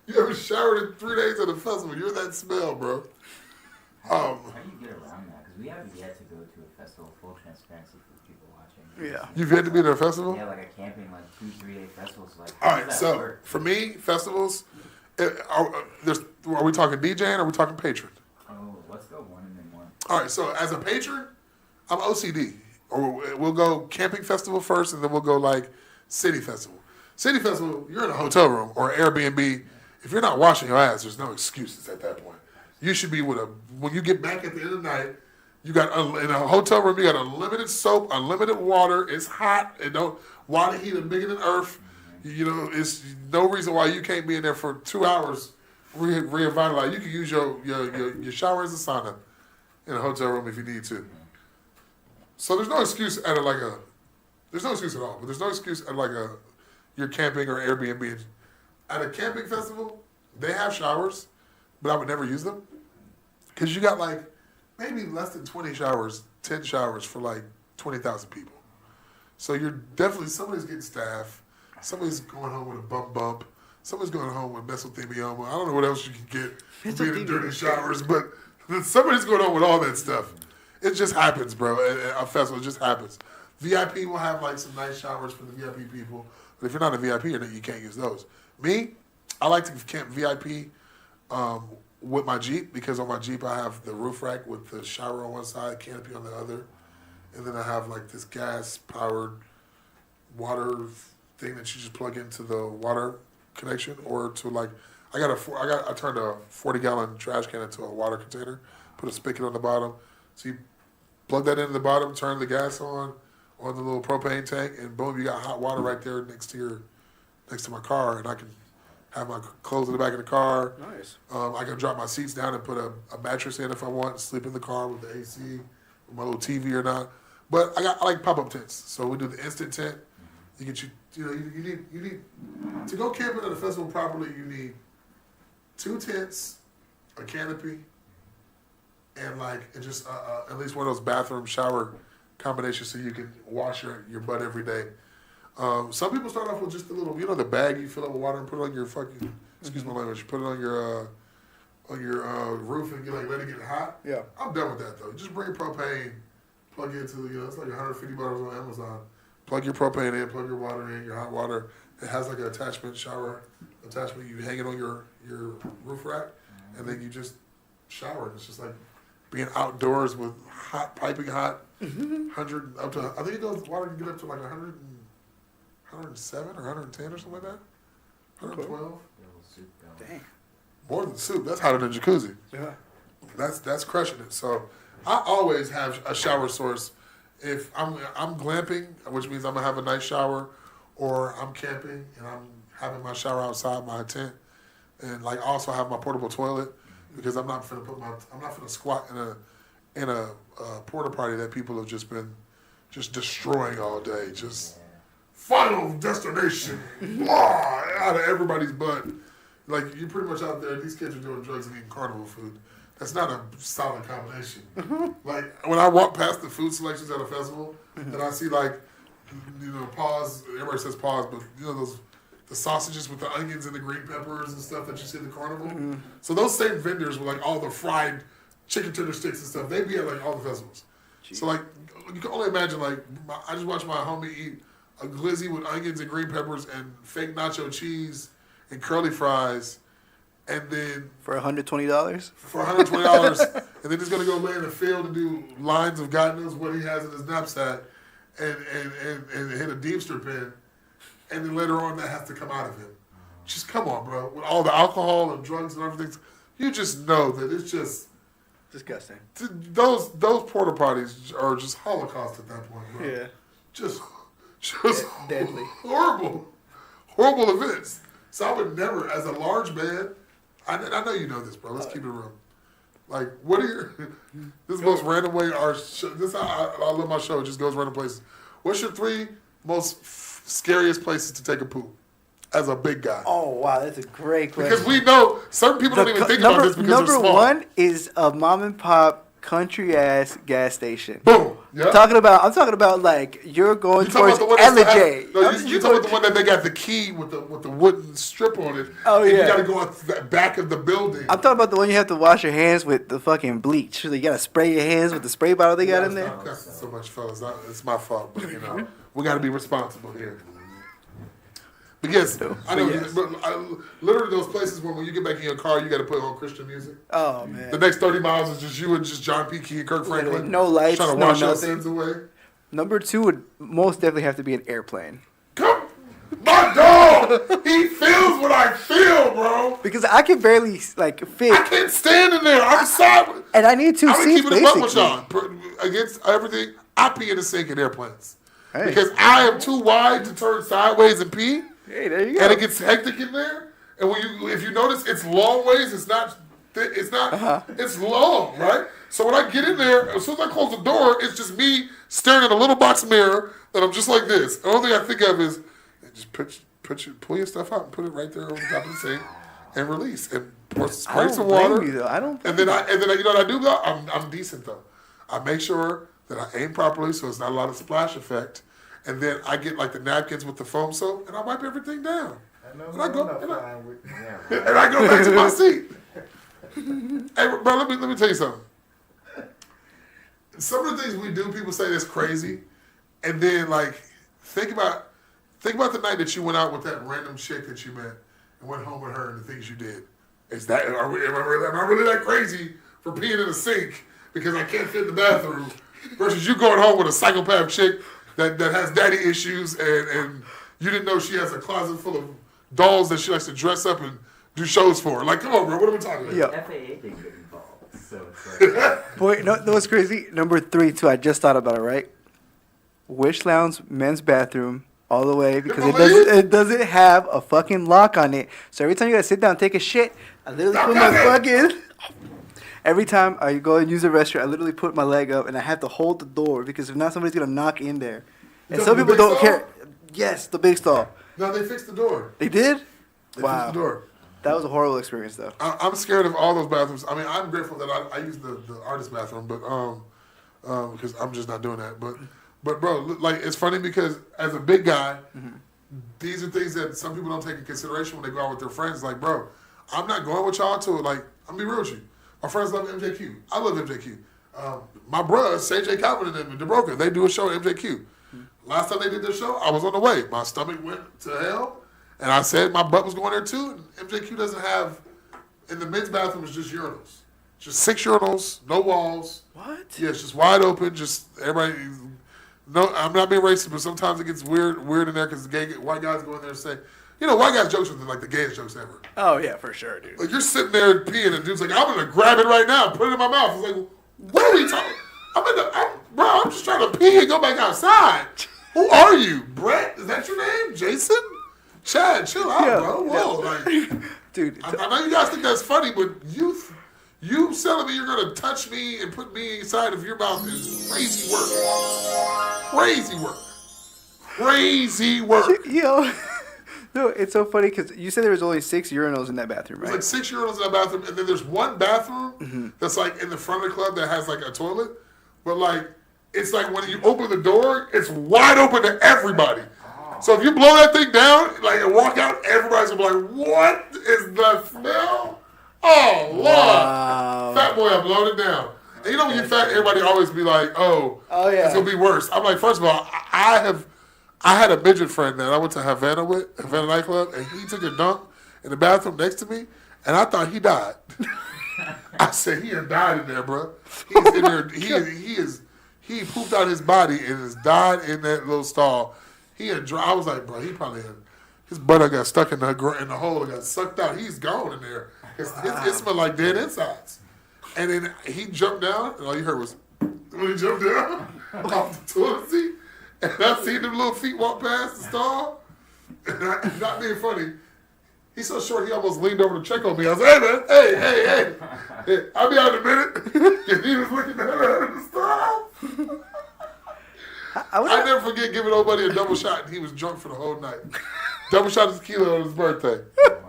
You haven't showered in 3 days at a festival. You're that smell, bro. How do you get around that? Because we have yet to go to a festival, full transparency for people watching. Yeah. You've yet to be at a festival? Yeah, like a camping, like 2-3 day festival. So like, All how right, does that so work? for me, festivals, are we talking DJing or are we talking patron? Oh, let's go one and then one. All right, so as a patron, I'm OCD. Or we'll go camping festival first, and then we'll go like city festival. City festival, you're in a hotel room or Airbnb. If you're not washing your ass, there's no excuses at that point. You should be when you get back at the end of the night, you got, in a hotel room, you got unlimited soap, unlimited water. It's hot. Water heat is bigger than earth. You know, it's no reason why you can't be in there for 2 hours revitalized. You can use your shower as a sauna in a hotel room if you need to. So there's no excuse at there's no excuse at all, but there's no excuse at you're camping or Airbnb. At a camping festival, they have showers, but I would never use them. Because you got maybe less than 20 showers, 10 showers for 20,000 people. So you're definitely, somebody's getting staff, somebody's going home with a bump, somebody's going home with mesothelioma. I don't know what else you can get from being in dirty showers, but somebody's going home with all that stuff. It just happens, bro. At a festival, it just happens. VIP will have some nice showers for the VIP people, but if you're not a VIP, you can't use those. Me, I like to camp VIP with my Jeep because on my Jeep I have the roof rack with the shower on one side, canopy on the other, and then I have this gas-powered water thing that you just plug into the water connection, or to I turned a 40-gallon trash can into a water container, put a spigot on the bottom. So you plug that into the bottom, turn the gas on the little propane tank, and boom, you got hot water right there next to my car, and I can have my clothes in the back of the car. Nice. I can drop my seats down and put a mattress in if I want, sleep in the car with the AC, with my little TV or not. But I like pop-up tents, so we do the instant tent. You get you need to go camping at a festival properly. You need 2 tents, a canopy, and just at least one of those bathroom shower combinations so you can wash your butt every day. Some people start off with just a little, the bag you fill up with water and put it on your fucking, excuse my language, put it on your roof and let it get hot. Yeah. I'm done with that though. Just bring propane, plug it into it's like $150 on Amazon. plug your propane in, plug your water in, your hot water. It has like an shower attachment. You hang it on your roof rack, and then you just shower. It's just like being outdoors with piping hot, 100 up to, I think it goes, water can get up to like 107 or 110 or something like that. 112. Dang. More than soup. That's hotter than jacuzzi. Yeah. That's crushing it. So I always have a shower source. If I'm glamping, which means I'm gonna have a nice shower, or I'm camping and I'm having my shower outside my tent, and like also have my portable toilet because I'm not gonna squat in a porta potty that people have just been destroying all day. Just final destination, blah, out of everybody's butt. Like you're pretty much out there. These kids are doing drugs and eating carnival food. That's not a solid combination. Like when I walk past the food selections at a festival, and I see like, pause. Everybody says pause, but the sausages with the onions and the green peppers and stuff that you see at the carnival. So those same vendors with like all the fried chicken tender sticks and stuff, they be at like all the festivals. Jeez. So like you can only imagine like I just watched my homie eat a glizzy with onions and green peppers and fake nacho cheese and curly fries. And then for $120? For $120, and then he's gonna go lay in the field and do lines of God knows what he has in his knapsack, and hit a Deepster pen, and then later on that has to come out of him. Just come on, bro. With all the alcohol and drugs and everything, you just know that it's just disgusting. Those porta potties are just Holocaust at that point, bro. Yeah. Just deadly. Horrible events. So I would never, as a large man. I know you know this, bro. Let's keep it real. Like, what are your... This is the most random way this is how I love my show. It just goes random places. What's your 3 most scariest places to take a poop as a big guy? Oh, wow. That's a great question. Because we know certain people don't even think about this because they're small. Number 1 is a mom and pop country-ass gas station. Boom. Yep. I'm talking about like you're going towards Ella J. You're talking about the one that they got the key with the wooden strip on it. Oh yeah. You got to go out the back of the building. I'm talking about the one you have to wash your hands with the fucking bleach. So you got to spray your hands with the spray bottle they got in there. I'm cussing so much, fellas. It's my fault, but we got to be responsible here. But yes, I know. Yes. But literally, those places where when you get back in your car, you got to put on Christian music. Oh man! The next 30 miles is just you and just John P. Key and Kirk Franklin. No lights, trying to wash your sins away. Number 2 would most definitely have to be an airplane. Come, my dog. He feels what I feel, bro. Because I can barely fit. I can't stand in there. I'm sorry. And I need 2 seats. I'm keeping it up with y'all. Against everything, I pee in the sink in airplanes because I am too wide to turn sideways and pee. Hey, there you go. And it gets hectic in there. And if you notice, it's long ways. It's not. It's long, right? So when I get in there, as soon as I close the door, it's just me staring at a little box mirror, and I'm just like this. The only thing I think of is just pull your stuff out and put it right there on the top of the sink, and release and spray some water. I don't. And then you know what I do though? I'm decent though. I make sure that I aim properly so it's not a lot of splash effect. And then I get like the napkins with the foam soap, and I wipe everything down. And I go back to my seat. Hey, bro, let me tell you something. Some of the things we do, people say that's crazy, and then like think about the night that you went out with that random chick that you met and went home with her and the things you did. Am I really that crazy for peeing in a sink because I can't fit in the bathroom? Versus you going home with a psychopath chick that has daddy issues and you didn't know she has a closet full of dolls that she likes to dress up and do shows for. Like, come on, bro, what are we talking about? Yeah. FAA didn't get involved, so it's like... Boy, no, what's crazy? Number 3, too, I just thought about it, right? Wish Lounge men's bathroom all the way because it doesn't have a fucking lock on it. So every time you gotta sit down and take a shit, I literally put my fucking... Every time I go and use the restroom, I literally put my leg up and I have to hold the door because if not, somebody's gonna knock in there. And some people don't care. Yes, the big stall. No, they fixed the door. They did? They fixed the door. That was a horrible experience, though. I'm scared of all those bathrooms. I mean, I'm grateful that I use the artist bathroom, but because I'm just not doing that. But bro, like it's funny because as a big guy, these are things that some people don't take in consideration when they go out with their friends. Like, bro, I'm not going with y'all to like. I'm gonna be real with you. My friends love MJQ. I love MJQ. My bruh, CJ Calvin and them, the broker, they do a show at MJQ. last time they did this show, I was on the way. My stomach went to hell, and I said my butt was going there too. And MJQ doesn't have, in the men's bathroom, it's just urinals. Just 6 urinals, no walls. What? Yeah, it's just wide open. Just everybody. No, I'm not being racist, but sometimes it gets weird in there because white guys go in there and say, white guys jokes are like the gayest jokes ever. Oh yeah, for sure, dude. Like you're sitting there peeing, and dude's like, I'm gonna grab it right now, and put it in my mouth. It's like, what are we talking? I'm just trying to pee and go back outside. Who are you, Brett? Is that your name, Jason? Chad, chill out, bro. Whoa, like, dude. I know you guys think that's funny, but you telling me you're gonna touch me and put me inside of your mouth is crazy work. Crazy work. Crazy work. Yo. No, it's so funny because you said there was only 6 urinals in that bathroom, right? There's like 6 urinals in that bathroom, and then there's one bathroom that's like in the front of the club that has like a toilet, but like it's like when you open the door, it's wide open to everybody. So if you blow that thing down, like and walk out, everybody's gonna be like, "What is the smell?" Oh Lord, Wow. fat boy, I blown it down. And you know when you fat, everybody always be like, "Oh, yeah, it's gonna be worse." I'm like, first of all, I had a midget friend that I went to Havana nightclub, and he took a dump in the bathroom next to me, and I thought he died. I said, he had died in there, bro. He's in there. He pooped out his body and has died in that little stall. He had dry. I was like, bro, he probably had, his butt got stuck in the hole and got sucked out. He's gone in there. It smelled like dead insides. And then he jumped down, and all you heard was, when he jumped down off the toilet seat, and I seen them little feet walk past the stall. And not being funny, he's so short he almost leaned over to check on me. I was like, hey man, hey, I'll be out in a minute. And he was looking at her in the stall. I never forget giving old buddy a double shot, and he was drunk for the whole night. Double shot of tequila on his birthday.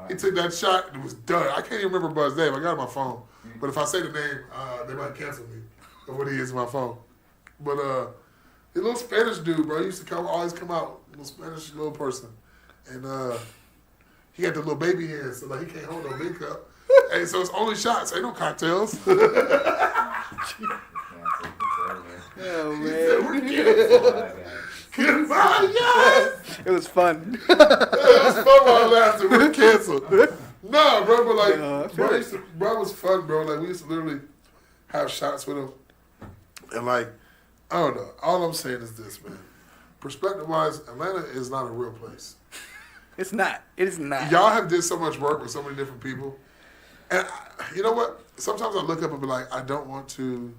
He took that shot and it was done. I can't even remember Bud's name. I got it on my phone. But if I say the name, they might cancel me of what he is in my phone. But the little Spanish dude, bro, he used to always come out, little Spanish little person. And he had the little baby hands, so like he can't hold no big cup. And so it's only shots, ain't no cocktails. Oh, He said, we're goodbye, yes! It was fun. It was fun while I lasted. We're canceled. No, bro, but like, bro, it was fun, bro. Like, we used to literally have shots with him. And like, I don't know. All I'm saying is this, man. Perspective-wise, Atlanta is not a real place. It's not. It is not. Y'all have did so much work with so many different people. And you know what? Sometimes I look up and be like, I don't want to.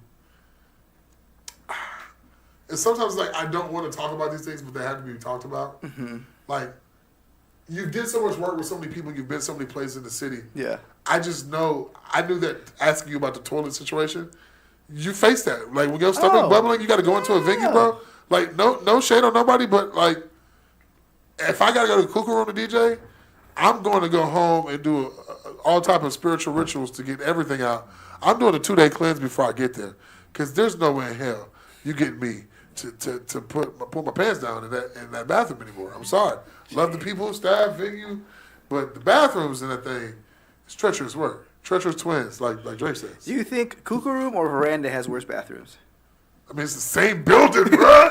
And sometimes like I don't want to talk about these things, but they have to be talked about. Mm-hmm. Like, you did so much work with so many people. You've been so many places in the city. Yeah. I knew that asking you about the toilet situation, you face that. Like, when your stomach bubbling, you got to go into a venue, bro. Like, no shade on nobody, but like, if I got to go to the cuckoo room to DJ, I'm going to go home and do all type of spiritual rituals to get everything out. I'm doing a 2-day cleanse before I get there, because there's no way in hell you get me to put my pants down in that bathroom anymore. I'm sorry. Love the people, staff, venue, but the bathrooms in that thing, it's treacherous work. Treacherous twins, like Drake says. Do you think Cuckoo Room or Veranda has worse bathrooms? I mean, it's the same building, bro.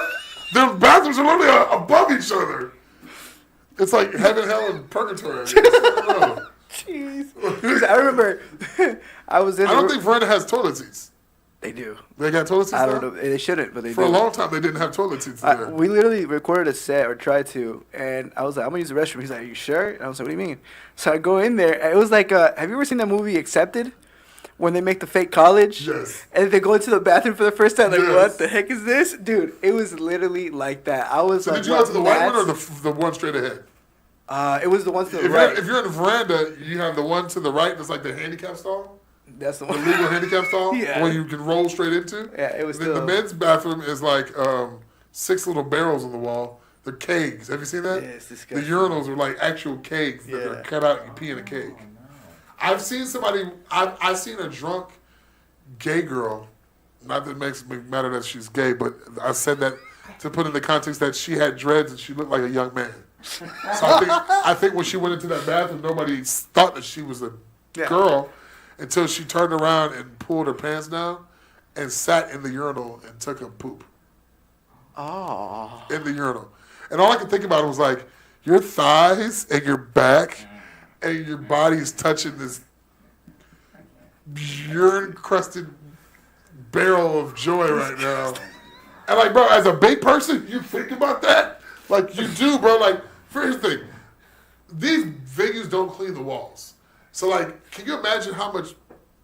The bathrooms are literally above each other. It's like heaven, hell, and purgatory. I don't know. Jeez. I remember I was in. I don't think Veranda has toilet seats. They do. They got toilet seats I don't now? know. They shouldn't, but they For do. a long time, they didn't have toilet seats there. We literally recorded a set, or tried to, and I was like, I'm going to use the restroom. He's like, are you sure? And I was like, what do you mean? So I go in there, and it was like, have you ever seen that movie Accepted? When they make the fake college? Yes. And they go into the bathroom for the first time, like, Yes. what the heck is this? Dude, it was literally like that. I was So like, did you go to the white one or that's- the one straight ahead? It was the one to the right. If you're in the veranda, you have the one to the right that's like the handicap stall. That's the The one. legal handicap stall, Yeah. where you can roll straight into. Yeah, it was And then the still- men's bathroom is like 6 little barrels on the wall. They're kegs. Have you seen that? Yeah, it's The disgusting. urinals are like actual kegs that are Yeah. cut out and you pee in a keg. I've seen I've seen a drunk gay girl. Not that it makes it matter that she's gay, but I said that to put in the context that she had dreads and she looked like a young man. So I think when she went into that bathroom, nobody thought that she was a girl until she turned around and pulled her pants down and sat in the urinal and took a poop. Oh. in the urinal. And all I could think about was like, your thighs and your back and your body is touching this urine-crusted barrel of joy right now. And like, bro, as a big person, you think about that? Like, you do, bro. Like, here's the thing. These venues don't clean the walls. So, like, can you imagine how much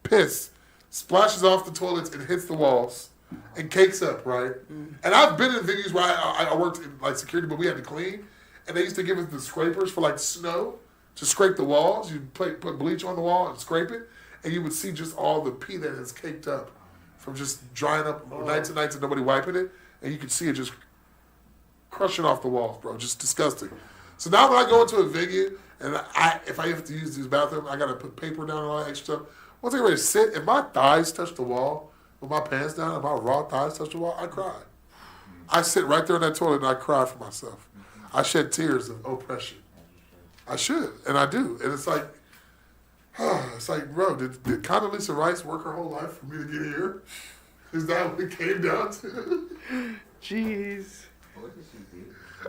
piss splashes off the toilets and hits the walls and cakes up, right? And I've been in venues where I worked in, like, security, but we had to clean. And they used to give us the scrapers for, like, snow to scrape the walls. You put bleach on the wall and scrape it. And you would see just all the pee that is caked up from just drying up nights and nights and nobody wiping it. And you could see it just crushing off the walls, bro. Just disgusting. So now when I go into a venue and if I have to use these bathrooms, I got to put paper down and all that extra stuff. Once I get ready to sit, if my thighs touch the wall with my pants down, if my raw thighs touch the wall, I cry. I sit right there in that toilet and I cry for myself. I shed tears of oppression. I should, and I do. And it's like, bro, did Condoleezza Rice work her whole life for me to get here? Is that what it came down to? Jeez. What did she do?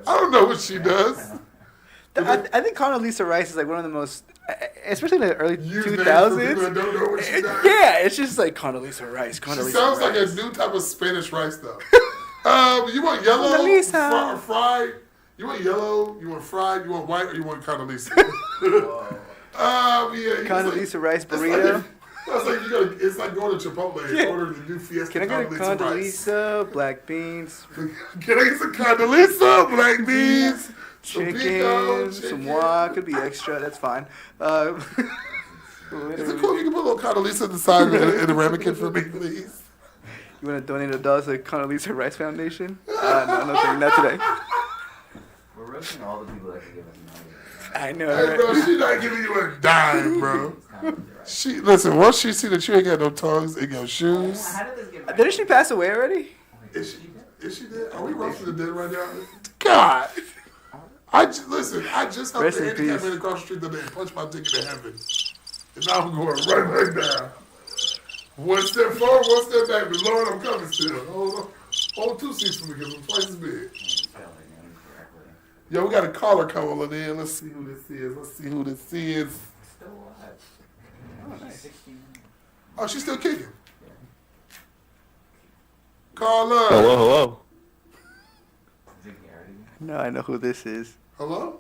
I don't know what she does. I think Condoleezza Rice is like one of the most, especially in the early Use names for people that 2000s. don't know what she does. Yeah, it's just like Condoleezza Rice. She sounds like a new type of Spanish rice, though. You want yellow, Condoleezza. fried? You want yellow? You want fried? You want white? Or you want Condoleezza? Whoa. Yeah. Condoleezza Rice It's like, burrito. it's like going to Chipotle and ordering the new Fiesta. Can I get a Condoleezza rice. Condoleezza, black beans, Can I get some Condoleezza, black beans, some chicken, pico, some wok? Could be extra. That's fine. Is it cool if you can put a little Condoleezza in the side in the ramekin for me, please? You want to donate $1 to the Condoleezza Rice Foundation? No, not today. We're roasting all the people that could give us money. I know. Hey, Right? bro, she's not giving you a dime, bro. It's kind of right. She listen. Once she see that you ain't got no tongues in your shoes, How did this get back? Didn't she pass away already? is she dead? Are we roasting the dead right now? God, I just helped Rest the in handicap peace. man across the street the other day and punched my ticket to heaven, and now I'm going right down. One step forward, one step back. But Lord, I'm coming still. Hold 2 seats for me because I'm twice as big. Spell her name correctly. Yo, we got a caller calling in. Let's see who this is. Still alive. Oh, nice. 16. Oh, she's still kicking. Caller. Hello. Is it Garrity? No, I know who this is. Hello?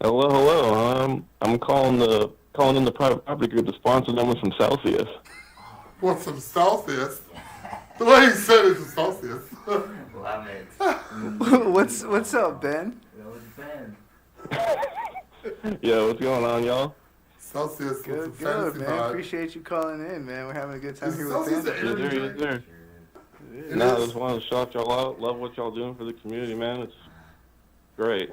I'm calling in the private property group to sponsor them with some Celsius. Want some Celsius? The way he said it's a Celsius. Love it. What's up, Ben? That was Ben. Yo, what's going on, y'all? Celsius with Good, some fantasy man. vibe. Appreciate you calling in, man. We're having a good time Is here with Celsius Panda. an energy Yes, sir. drink? It No, I is? just wanted to shout y'all out. Love what y'all doing for the community, man. It's great.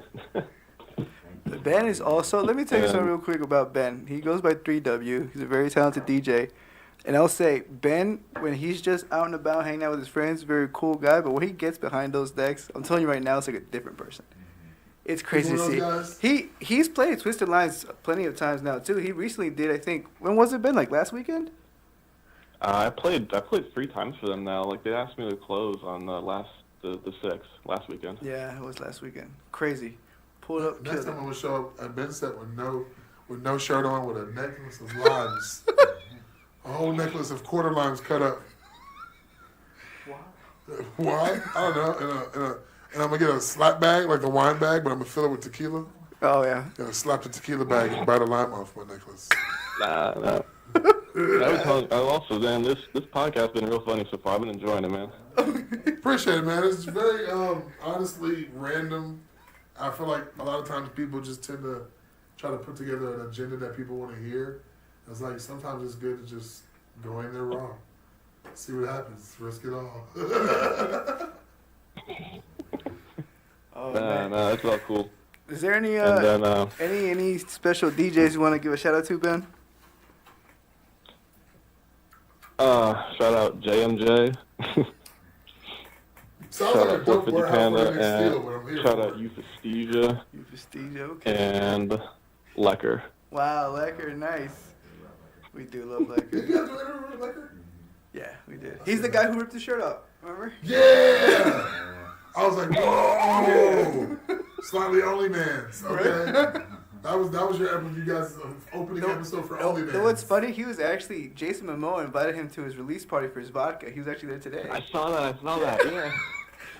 Ben is also, let me tell you something Yeah. real quick about Ben. He goes by 3W. He's a very talented DJ. And I'll say, Ben, when he's just out and about hanging out with his friends, very cool guy. But when he gets behind those decks, I'm telling you right now, it's like a different person. It's crazy to He's one see. of those guys? He's played Twisted Lines plenty of times now, too. He recently did, I think, when was it, Ben? Like last weekend? I played 3 times for them now. Like they asked me to close on the 6th last weekend. Yeah, it was last weekend. Crazy. Pulled up, Next killed time it. I'm gonna show up at Ben's set with no shirt on, with a necklace of limes, a whole necklace of quarter limes cut up. Why? I don't know. And I'm gonna get a slap bag, like a wine bag, but I'm gonna fill it with tequila. Oh, yeah. Gonna slap the tequila bag and bite a lime off my necklace. Nah. Also, man, this podcast has been real funny so far. I've been enjoying it, man. Appreciate it, man. It's very honestly random. I feel like a lot of times people just tend to try to put together an agenda that people want to hear. It's like sometimes it's good to just go in there raw, see what happens, risk it all. Oh, man. Nah, it's all cool. Is there any And then, any special DJs you want to give a shout out to, Ben? shout out JMJ. Sounds Shout like a out dope 450 warehouse Panda, for the next deal, but I'm and here shout for out it. Euphostesia You prestige, okay. and Lecker. Wow, Lecker, nice. We do love Did Lecker. you guys do interview with Lecker? Yeah, we did. He's the guy who ripped his shirt off, remember? Yeah! like, whoa, slightly only mans. Okay, that was your you guys' opening episode for only mans. You know what's funny? He was actually Jason Momoa invited him to his release party for his vodka. He was actually there today. I saw that. Yeah.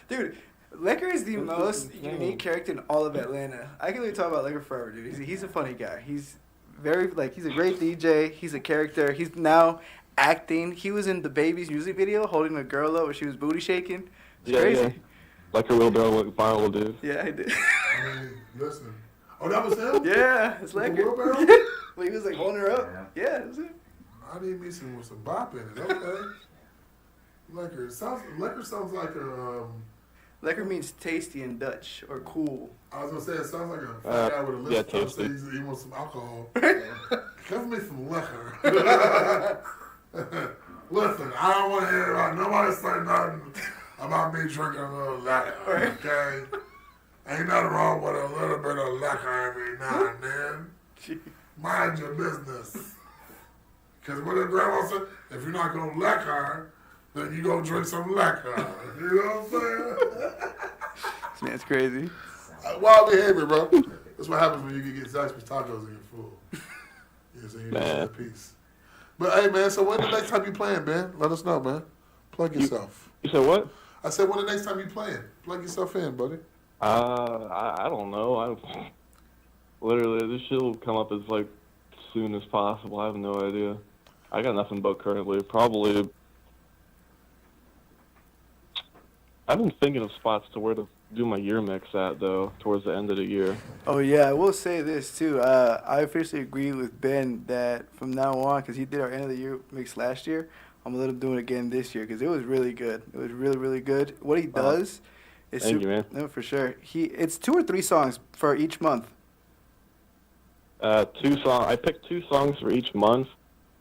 Dude, Lecker is the most insane. unique character in all of Atlanta. I can really talk about Lecker forever, dude. He's a funny guy. He's very he's a great DJ. He's a character. He's now acting. He was in the Baby's music video holding a girl up where she was booty shaking. It's crazy. Yeah. Like a wheelbarrow with viral dude. Yeah, I did. I mean, listen. Oh, that was him? Yeah, it's With the Lecker. wheelbarrow? When he was like holding her up. Yeah, it was him. I need me some with some bop in it. Okay. Lekker sounds like a. Lekker means tasty in Dutch or cool. I was gonna say it sounds like a fat guy with a list. Yeah, Trying to say tasty. he wants some alcohol. Give me some liquor. Listen, I don't want to hear about nobody say nothing about me drinking a little liquor. Okay. Ain't nothing wrong with a little bit of liquor every now and then. Mind your business. Because what the grandma said, if you're not going to liquor, then you go drink some liquor. You know what I'm saying? This man's crazy. Wild behavior, bro. That's what happens when you get Zaxby's tacos and you're full. You know, so you just Man. at peace. But hey, man, so when the next time you playing, man? Let us know, man. Plug yourself. You said what? I said, when the next time you playing? Plug yourself in, buddy. I don't know. Literally, this shit will come up as like soon as possible. I have no idea. I got nothing booked currently. Probably. I've been thinking of spots to where to do my year mix at though, towards the end of the year. Oh yeah, I will say this too. I officially agree with Ben that from now on, because he did our end of the year mix last year, I'm gonna let him do it again this year because it was really good. It was really, really good. What he does is Thank you, man. No, for sure. It's 2 or 3 songs for each month. 2 songs. I picked 2 songs for each month,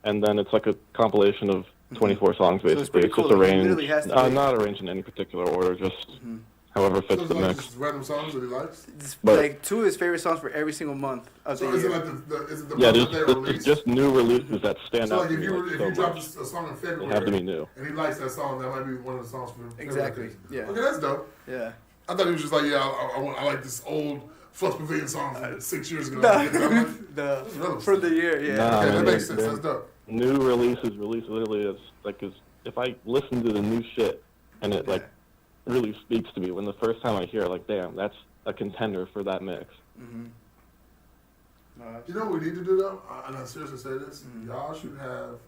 and then it's like a compilation of 24 songs So it's basically. pretty cool. Just He arranged. literally has to be- Not arranged in any particular order, just however So fits it's the like mix. just random songs that he likes? It's But- like 2 of his favorite songs for every single month of So the is it year. like is it the Yeah, month that they there's release? just new releases that stand So out like to if me you like, if so you drop a much. song in They February have to be new. and he likes that song, that might be one of the songs for February. Exactly, yeah. Okay, that's dope. Yeah. I thought he was just like, yeah, I like this old Flux Pavilion song from 6 years ago. For the year, yeah. Nah, Okay, that man, makes sense. they're- That's dope. New releases literally is like, 'cause if I listen to the new shit and it like really speaks to me when the first time I hear it, like, damn, that's a contender for that mix. You know what we need to do though, and I seriously say this, y'all should have,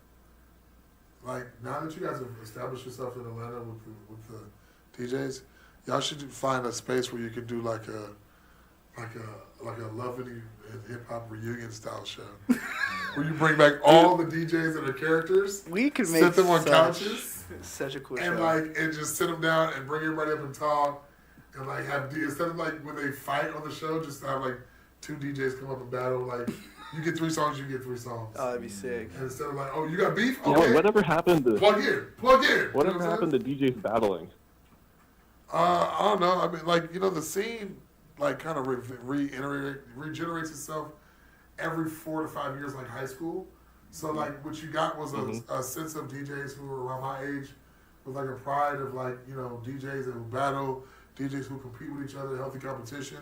like, now that you guys have established yourself in Atlanta with the DJs, y'all should find a space where you can do like a Love and Hip Hop reunion style show, where you bring back all the DJs that are characters, We could make sit them on couches, such a cool and show. and just sit them down and bring everybody up and talk, and like have instead of like when they fight on the show, just have like 2 DJs come up and battle. Like you get 3 songs, you get 3 songs. Oh, that'd be sick. And instead of like, oh, you got beef? You Okay. know, whatever happened to Plug in. whatever happened to DJs battling? I don't know. I mean, like, you know, the scene, like, kind of regenerates itself every 4 to 5 years, like high school. So, like, what you got was a sense of DJs who were around my age with, like, a pride of, like, you know, DJs that who battle, DJs who compete with each other, healthy competition.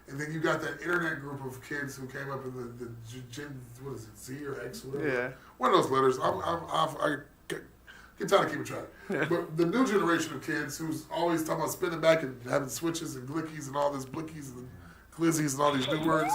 And then you got that internet group of kids who came up in the Gen, what is it, Z or X, whatever. Yeah. One of those letters. I get tired of keeping track. But the new generation of kids who's always talking about spinning back and having switches and glickies and all this blickies and glizzies and all these new words.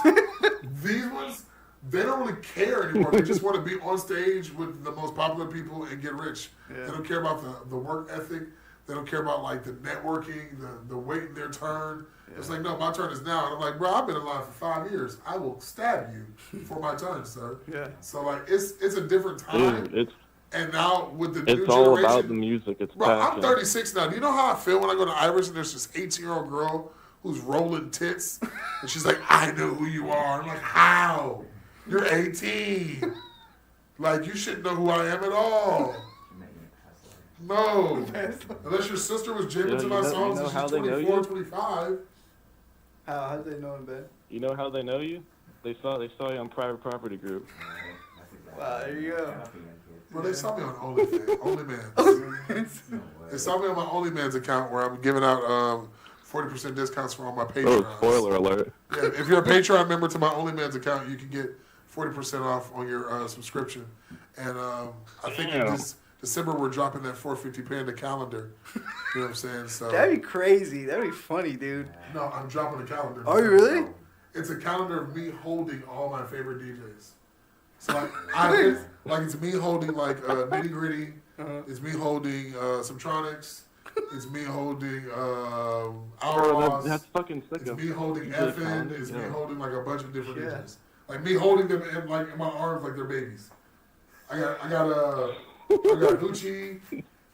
These ones, they don't really care anymore. They just want to be on stage with the most popular people and get rich. Yeah. They don't care about the work ethic. They don't care about like the networking, the waiting their turn. It's like, no, my turn is now. And I'm like, bro, I've been in line for 5 years. I will stab you for my turn, sir. Yeah. So like, it's a different time. Dude, And now with the new it's all generation, about the music. It's bro, I'm passion. 36 now. Do you know how I feel when I go to Irish and there's this 18-year-old girl who's rolling tits, and she's like, "I know who you are." I'm like, "How? You're 18. Like you shouldn't know who I am at all." No, unless your sister was jamming Yeah, to you my know- songs you know and how she's they know 24, you? 25. How do they know him, Ben? You know how they know you? They saw you on Private Property Group. Wow, there you go. Well, they saw me on OnlyFans. They saw me on my OnlyFans account where I'm giving out 40% discounts for all my Oh, Patreons. spoiler alert. Yeah, if you're a Patreon member to my OnlyMans account, you can get 40% off on your subscription. And I think in this December we're dropping that 450 Panda calendar. You know what I'm saying? So That'd be crazy. That'd be funny, dude. no, I'm dropping the calendar. Are you really? It's a calendar of me holding all my favorite DJs. So like it's me holding like Nitty Gritty. It's me holding Subtronics. It's me holding Bro, Outlaws. that's fucking sick. It's of me holding DJ FN. calendar, It's me yeah. holding like a bunch of different Yeah. DJs. Like me holding them in my arms like they're babies. I got Gucci.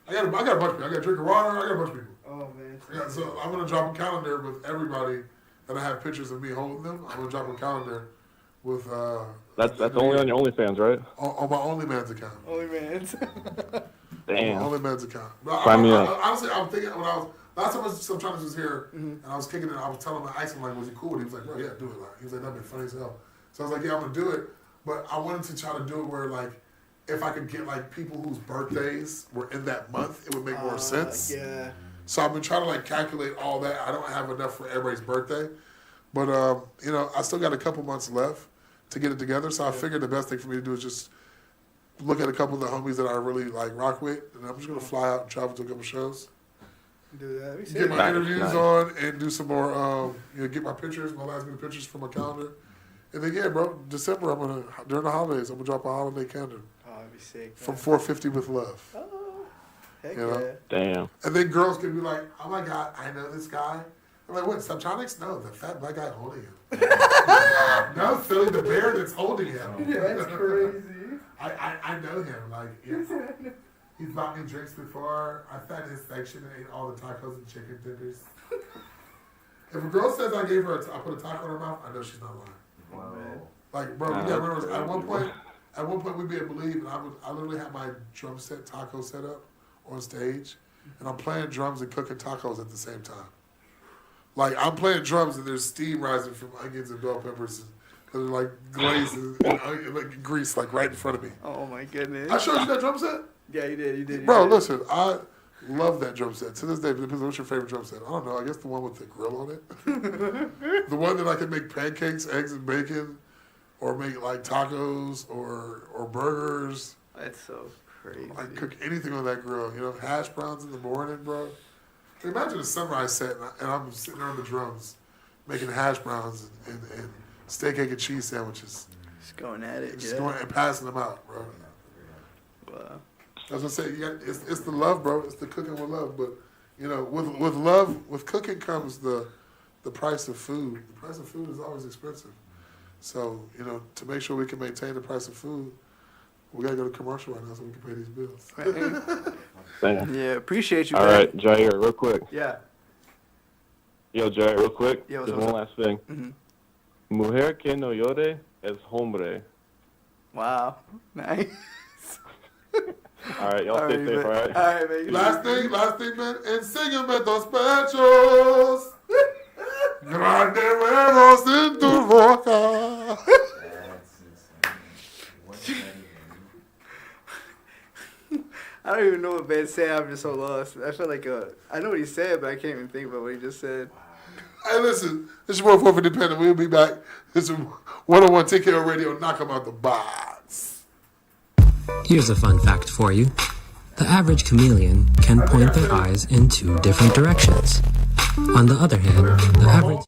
I got a bunch of people. I got Drink of Water. I got a bunch of people. Oh man. Yeah, so I'm gonna drop a calendar with everybody that I have pictures of me holding them. I'm gonna drop a calendar with That's only on your OnlyFans, right? on my OnlyMans account. Only man. Damn. On my OnlyMans account. But Sign me up. honestly, I'm thinking when I was last time Subtronics was here and I was kicking it, I was telling him Ice, I'm like, was he cool? And he was like, bro, yeah, do it. Like, he was like, that'd be funny as hell. So I was like, yeah, I'm gonna do it. But I wanted to try to do it where like if I could get like people whose birthdays were in that month, it would make more sense. Yeah. So I've been trying to like calculate all that. I don't have enough for everybody's birthday, but you know, I still got a couple months left to get it together. So I figured the best thing for me to do is just look at a couple of the homies that I really like rock with, and I'm just gonna fly out and travel to a couple shows, Do that. We get my Nice, interviews nice. on, and do some more. You know, get my pictures, my last minute pictures from my calendar, and then yeah, bro, December I'm gonna during the holidays I'm gonna drop a holiday calendar Oh, that'd be sick. from man. 450 with love. Oh, heck You know? yeah. Damn. And then girls can be like, oh my God, I know this guy. I'm like, what, Subtronics? No, the fat black guy holding him. No, Philly the bear that's holding him. That's crazy. I know him. Like, yeah. He's bought me drinks before. I fed his section and ate all the tacos and chicken tenders. If a girl says I gave her, I put a taco in her mouth, I know she's not lying. Wow. Like, bro, you gotta remember, at one point we'd be at Believe, and I literally had my drum set taco set up on stage, and I'm playing drums and cooking tacos at the same time. Like, I'm playing drums and there's steam rising from onions and bell peppers, and they're like glazed and like grease, like right in front of me. Oh my goodness. I showed you that drum set? Yeah, you did. You did. Bro, listen, I love that drum set. To this day, what's your favorite drum set? I don't know. I guess the one with the grill on it. The one that I can make pancakes, eggs, and bacon, or make like tacos or burgers. That's so crazy. I cook anything on that grill. You know, hash browns in the morning, bro. Imagine a sunrise set and I'm sitting there on the drums making hash browns and steak, egg, and cheese sandwiches. Just going at it. Just Yeah. going and passing them out, bro. Wow. As I say, it's the love, bro. It's the cooking with love. But you know, with love, with cooking comes the price of food. The price of food is always expensive. So you know, to make sure we can maintain the price of food, we gotta go to commercial right now so we can pay these bills. Damn. Yeah, appreciate you. All man. right, Jair, real quick. Yeah. Yo, Jair, real quick. Yeah, Just what's one last thing. Mhm. Mujer que no llore es hombre. Wow. Nice. All right, y'all stay safe, man. all right? All right, man. last thing, man. Enséñame dos pechos. Grande huevos en tu boca. That's insane. What is that even? I don't even know what Ben said. I'm just so lost. I feel like I know what he said, but I can't even think about what he just said. Hey, listen, this is your boy 450 Panda. We'll be back. This is 101 TKO Radio. Knock 'em out the box. Here's a fun fact for you. The average chameleon can point their eyes in two different directions. On the other hand, the average...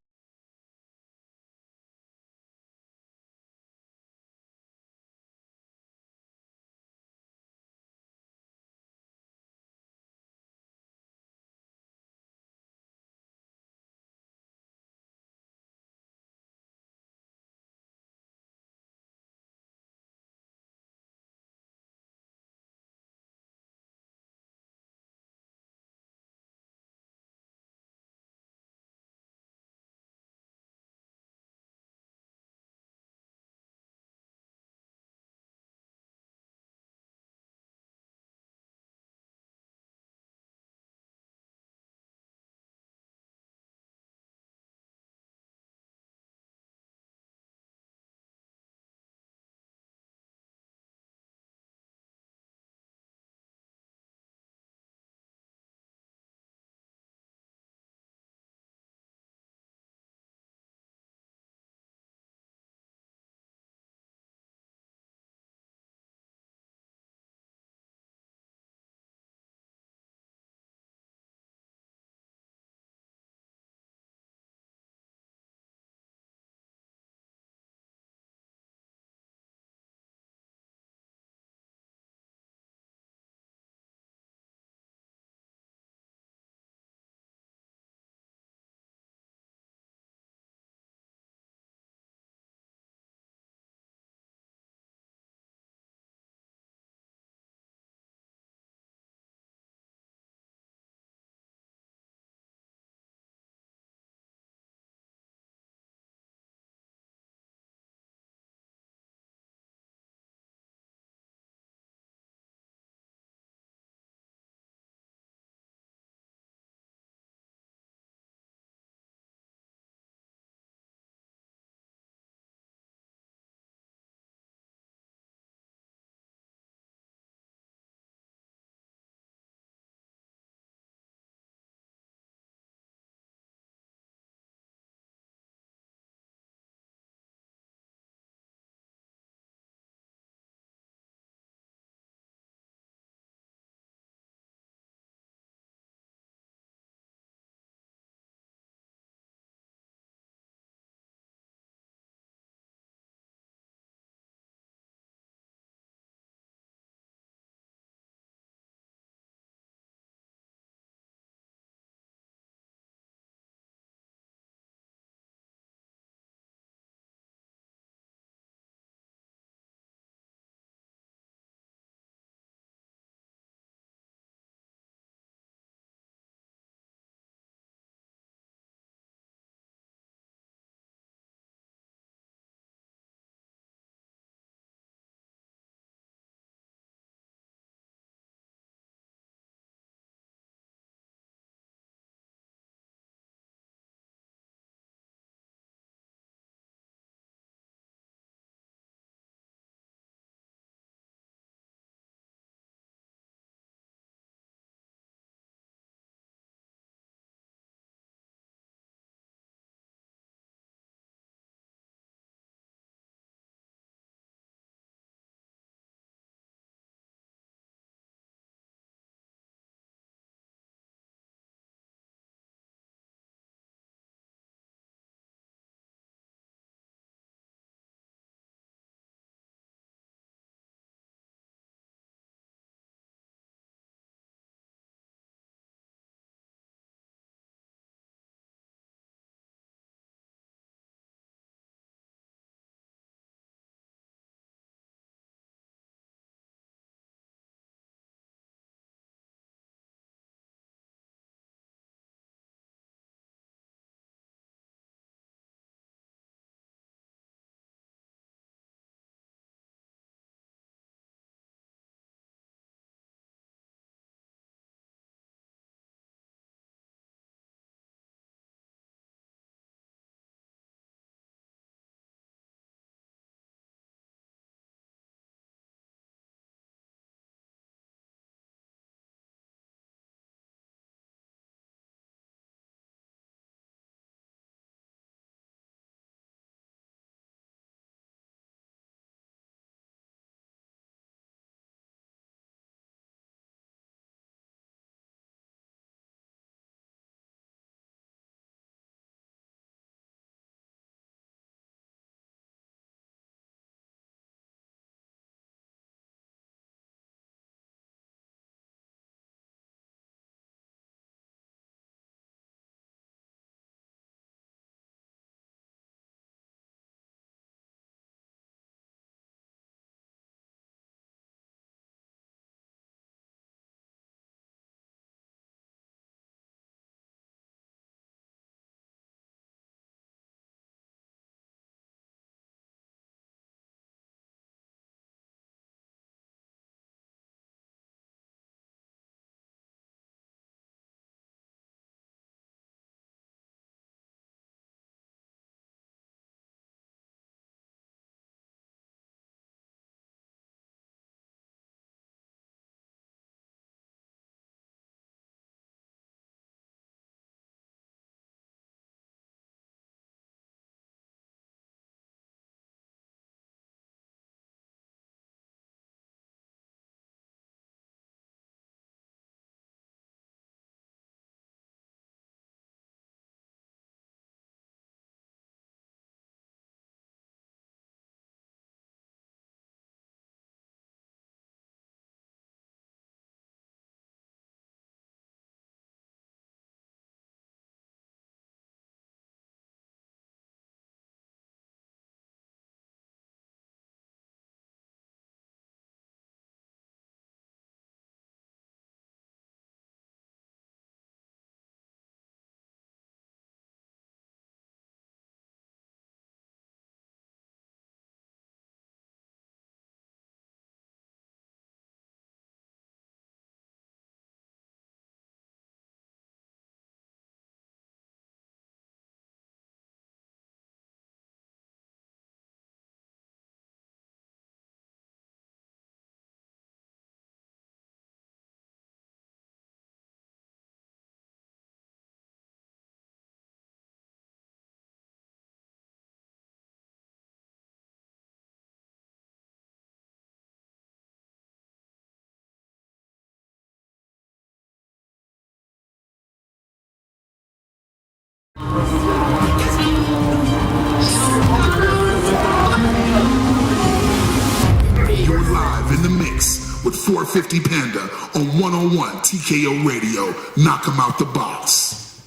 You're live in the mix with 450 Panda on 101 TKO Radio. Knock 'em out the box.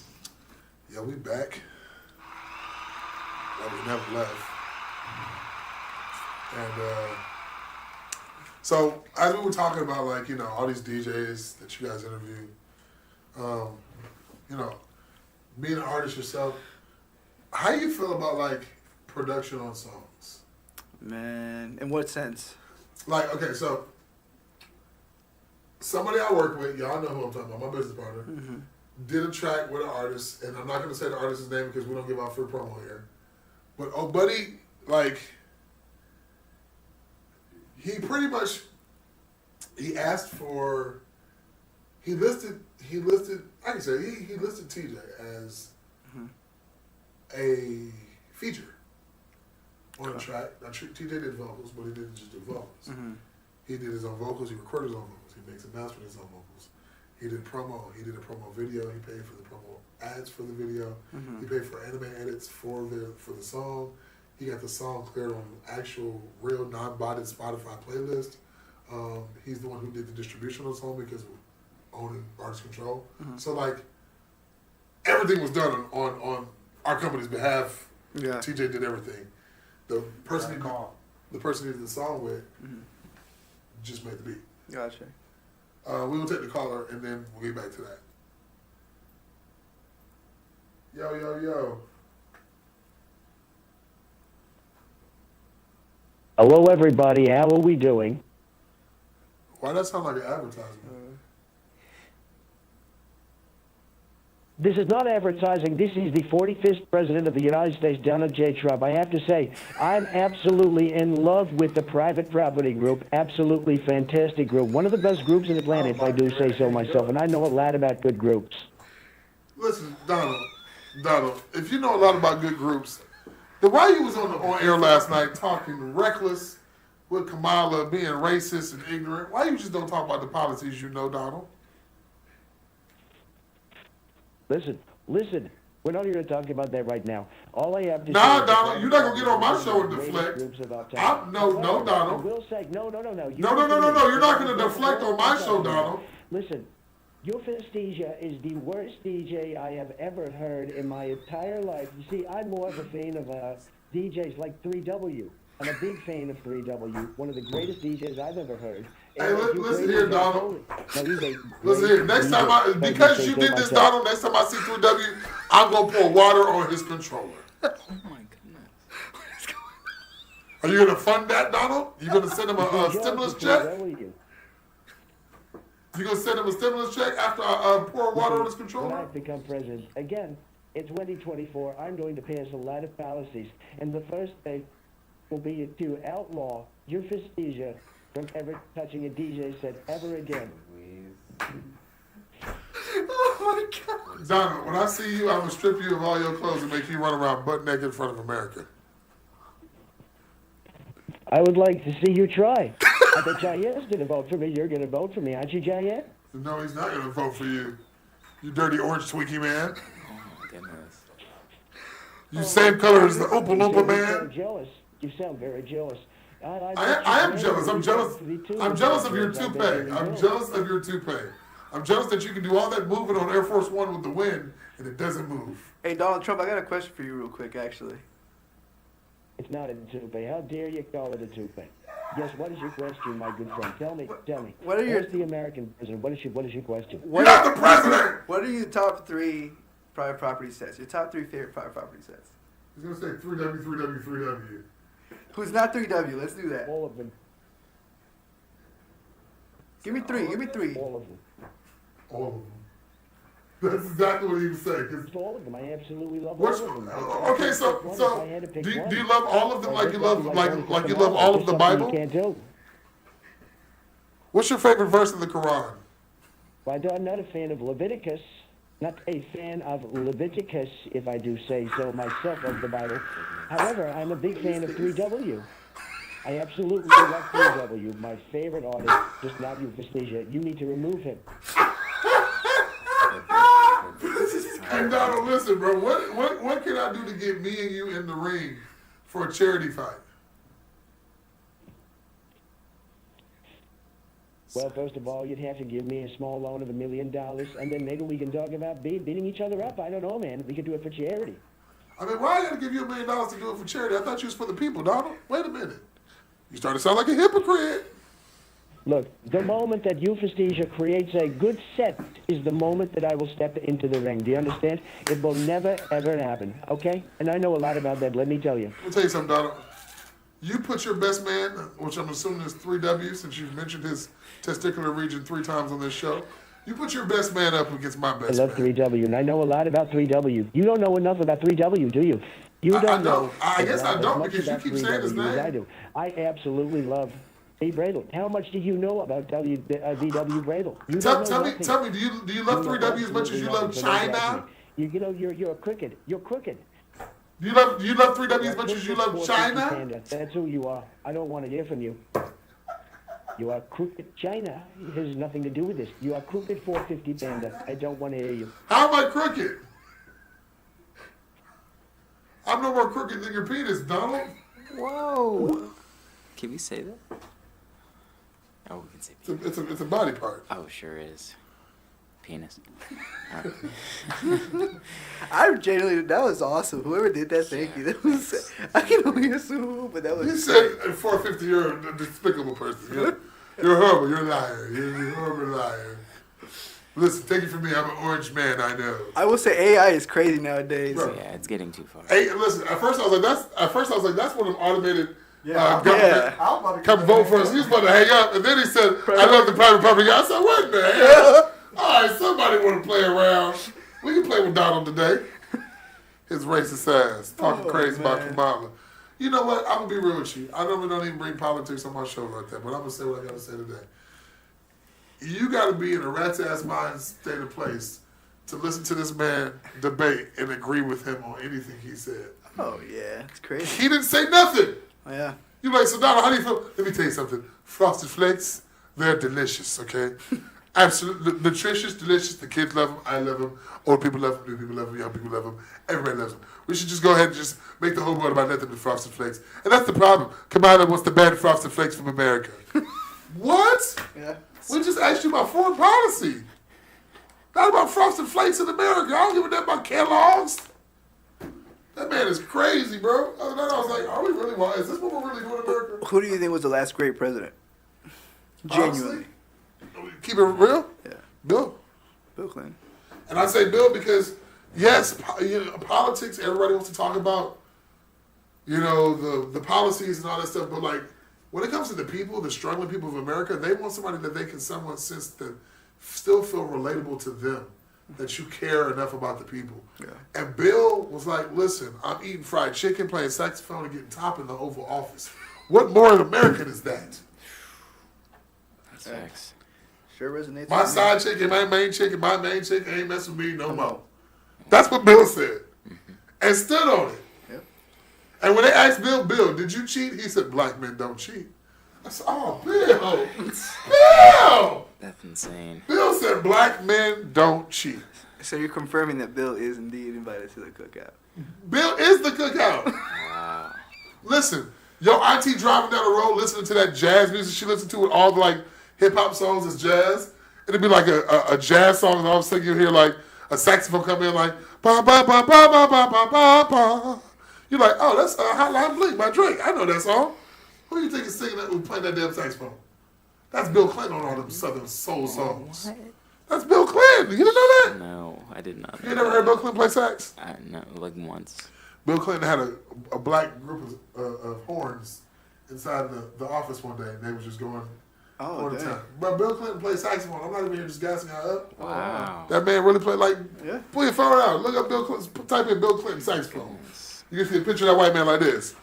Yeah, we back. Well, we never left. And so as we were talking about, like, you know, all these DJs that you guys interviewed, you know, being an artist yourself, how you feel about, like, production on songs? Man, in what sense? Like, okay, so somebody I work with, y'all know who I'm talking about, my business partner, did a track with an artist, and I'm not going to say the artist's name because we don't give out free promo here. But oh, buddy, like, he pretty much, he asked for, he listed, I can say, he listed TJ as a feature on the track. Now, TJ did vocals, but he didn't just do vocals. He did his own vocals, he recorded his own vocals, he makes a master with his own vocals. He did promo, he did a promo video, he paid for the promo ads for the video, he paid for anime edits for the song. He got the song cleared on actual real non-botted Spotify playlist. He's the one who did the distribution of the song because of owning artist control. So, like, everything was done on our company's behalf. Yeah. TJ did everything. The person he did the song with just made the beat. Gotcha. We will take the caller and then we'll get back to that. Yo, yo, yo. Hello, everybody. How are we doing? Why that sound like an advertisement? This is not advertising. This is the 45th President of the United States, Donald J. Trump. I have to say, I'm absolutely in love with the Private Property Group. Absolutely fantastic group. One of the best groups in the planet, if I do say so myself. And I know a lot about good groups. Listen, Donald, if you know a lot about good groups, then why you was on air last night talking reckless with Kamala, being racist and ignorant? Why you just don't talk about the policies you know, Donald? Listen. We're not here to talk about that right now. All I have to say... Nah, Donald, you're not going to get on my show and deflect. No, Donald. I will say, no. No, you're not going to deflect on my show, Donald. Listen, your Festia is the worst DJ I have ever heard in my entire life. You see, I'm more of a fan of DJs like 3W. I'm a big fan of 3W, one of the greatest DJs I've ever heard. Hey, listen here, Donald. Listen here. Next time because you did this, Donald, next time I see 3W, I'm going to pour water on his controller. Oh my goodness. What is going on? Are you going to fund that, Donald? You going to send him a stimulus check? You going to send him a stimulus check after I pour water on his controller? When I become president, again, in 2024, I'm going to pass a lot of policies. And the first thing will be to outlaw your Festia from ever touching a DJ set ever again. Oh my God. Donald, when I see you, I'm going to strip you of all your clothes and make you run around butt naked in front of America. I would like to see you try. I bet Jair's going to vote for me. You're going to vote for me, aren't you, Jair? No, he's not going to vote for you. You dirty orange Twinkie man. Oh my goodness. You same color as the Oompa Loompa You sound man. jealous. You sound very jealous. I am jealous. I'm jealous. I'm jealous of your toupee. I'm jealous of your toupee. I'm jealous that you can do all that moving on Air Force One with the wind and it doesn't move. Hey, Donald Trump, I got a question for you real quick, actually. It's not a toupee. How dare you call it a toupee? Yes, what is your question, my good friend? Tell me. What are your... Who's the American president? What is your question? You're not the president! What are your top 3 private property sets? Your top 3 favorite private property sets? He's going to say 3W, 3W, 3W. Who's not 3W? Let's do that. All of them. Give me 3. Give me 3. All of them. All of them. That's exactly what he was saying. It's all of them. I absolutely love Which, all of them. okay, so do you love all of them like you love like you love all of the Bible? You can't do. What's your favorite verse in the Quran? Well, I'm not a fan of Leviticus. Not a fan of Leviticus, if I do say so myself, of the Bible. However, I'm a big fan of 3W. I absolutely love 3W. My favorite artist, just not you, Festia. You need to remove him. Hey, Hey, Donald, listen, bro. What can I do to get me and you in the ring for a charity fight? Well, first of all, you'd have to give me a small loan of $1 million, and then maybe we can talk about beating each other up. I don't know, man. We could do it for charity. I mean, why I gotta give you $1 million to do it for charity? I thought you was for the people, Donald. Wait a minute. You starting to sound like a hypocrite. Look, the moment that Euphestia creates a good set is the moment that I will step into the ring. Do you understand? It will never, ever happen, okay? And I know a lot about that, let me tell you. I'll tell you something, Donald. You put your best man, which I'm assuming is 3W, since you've mentioned his testicular region 3 times on this show. You put your best man up against my best I love man. 3W, and I know a lot about 3W. You don't know enough about 3W, do you? You I don't don't. know. I guess I as don't much because you about keep saying his 3W as name. I do. I absolutely love Dave Bradle. How much do you know about VW Bradle? You don't know Tell nothing. me, do you love 3W as much as you love China? You know, you're crooked. You're crooked. Do you love 3W as much as you love China? Panda. That's who you are. I don't want to hear from you. You are crooked China. It has nothing to do with this. You are crooked 450 Panda. I don't want to hear you. How am I crooked? I'm no more crooked than your penis, Donald. Whoa. Can we say that? Oh, we can say penis. It's a body part. Oh, sure is. Penis. I genuinely, that was awesome. Whoever did that, thank you. That was, I can only assume who, but that was. You said at 450 you're a despicable person. You're horrible. You're a liar. You're a horrible liar. Listen, take it from me. I'm an orange man. I know. I will say AI is crazy nowadays. Bro. Yeah, it's getting too far. Hey, listen. At first I was like, that's one of them automated Yeah. government. Come vote for us. He was about to hang up, and then he said, "I love the private property." I said, "What the hell?" All right, somebody want to play around. We can play with Donald today. His racist ass talking crazy about Kamala. You know what? I'm gonna be real with you. I normally don't even bring politics on my show like that, but I'm gonna say what I gotta say today. You gotta be in a rat's ass mind state of place to listen to this man debate and agree with him on anything he said. Oh yeah, it's crazy. He didn't say nothing. Oh, yeah. You're like, so Donald, how do you feel? Let me tell you something. Frosted Flakes, they're delicious, okay? Absolutely nutritious, delicious. The kids love them. I love them. Old people love them. New people love them. Young people love them. Everybody loves them. We should just go ahead and just make the whole world about nothing but Frosted Flakes. And that's the problem. Kamala wants to ban Frosted Flakes from America. What? Yeah. We just asked you about foreign policy. Not about Frosted Flakes in America. I don't give a damn about Kellogg's. That man is crazy, bro. Other than that, I was like, are we really? Is this what we're really doing in America? Who do you think was the last great president? Genuinely. Honestly, keep it real? Yeah. Bill. Bill Clinton. And I say Bill because, yes, politics, everybody wants to talk about, the policies and all that stuff. But, like, when it comes to the people, the struggling people of America, they want somebody that they can somewhat sense that still feel relatable to them, that you care enough about the people. Yeah. And Bill was like, listen, I'm eating fried chicken, playing saxophone, and getting top in the Oval Office. What more American is that? That's facts. Sure resonates. My with me. side chick and my main chick ain't messing with me no more. That's what Bill said. And stood on it. Yep. And when they asked Bill, did you cheat? He said, black men don't cheat. I said, oh, Bill. Bill! That's insane. Bill said black men don't cheat. So you're confirming that Bill is indeed invited to the cookout. Bill is the cookout. Wow. Listen, your auntie driving down the road listening to that jazz music she listened to with all the, like, hip-hop songs is jazz. It'd be like a jazz song, and all of a sudden you hear, like, a saxophone come in, like, ba ba ba ba ba ba ba ba ba. You're like, oh, that's Hotline Bling by Drake. I know that song. Who do you think is singing that, who's playing that damn saxophone? That's Bill Clinton on all them Southern soul songs. What? That's Bill Clinton. You didn't know that? No, I did not. You never heard Bill Clinton play sax? No, like once. Bill Clinton had a black group of horns inside the office one day, and they was just going all the dang. time. But Bill Clinton played saxophone. I'm not even here just gassing her up. Wow. That man really played like, Yeah. pull your phone out. Look up Bill Clinton, type in Bill Clinton saxophone. You can see a picture of that white man like this.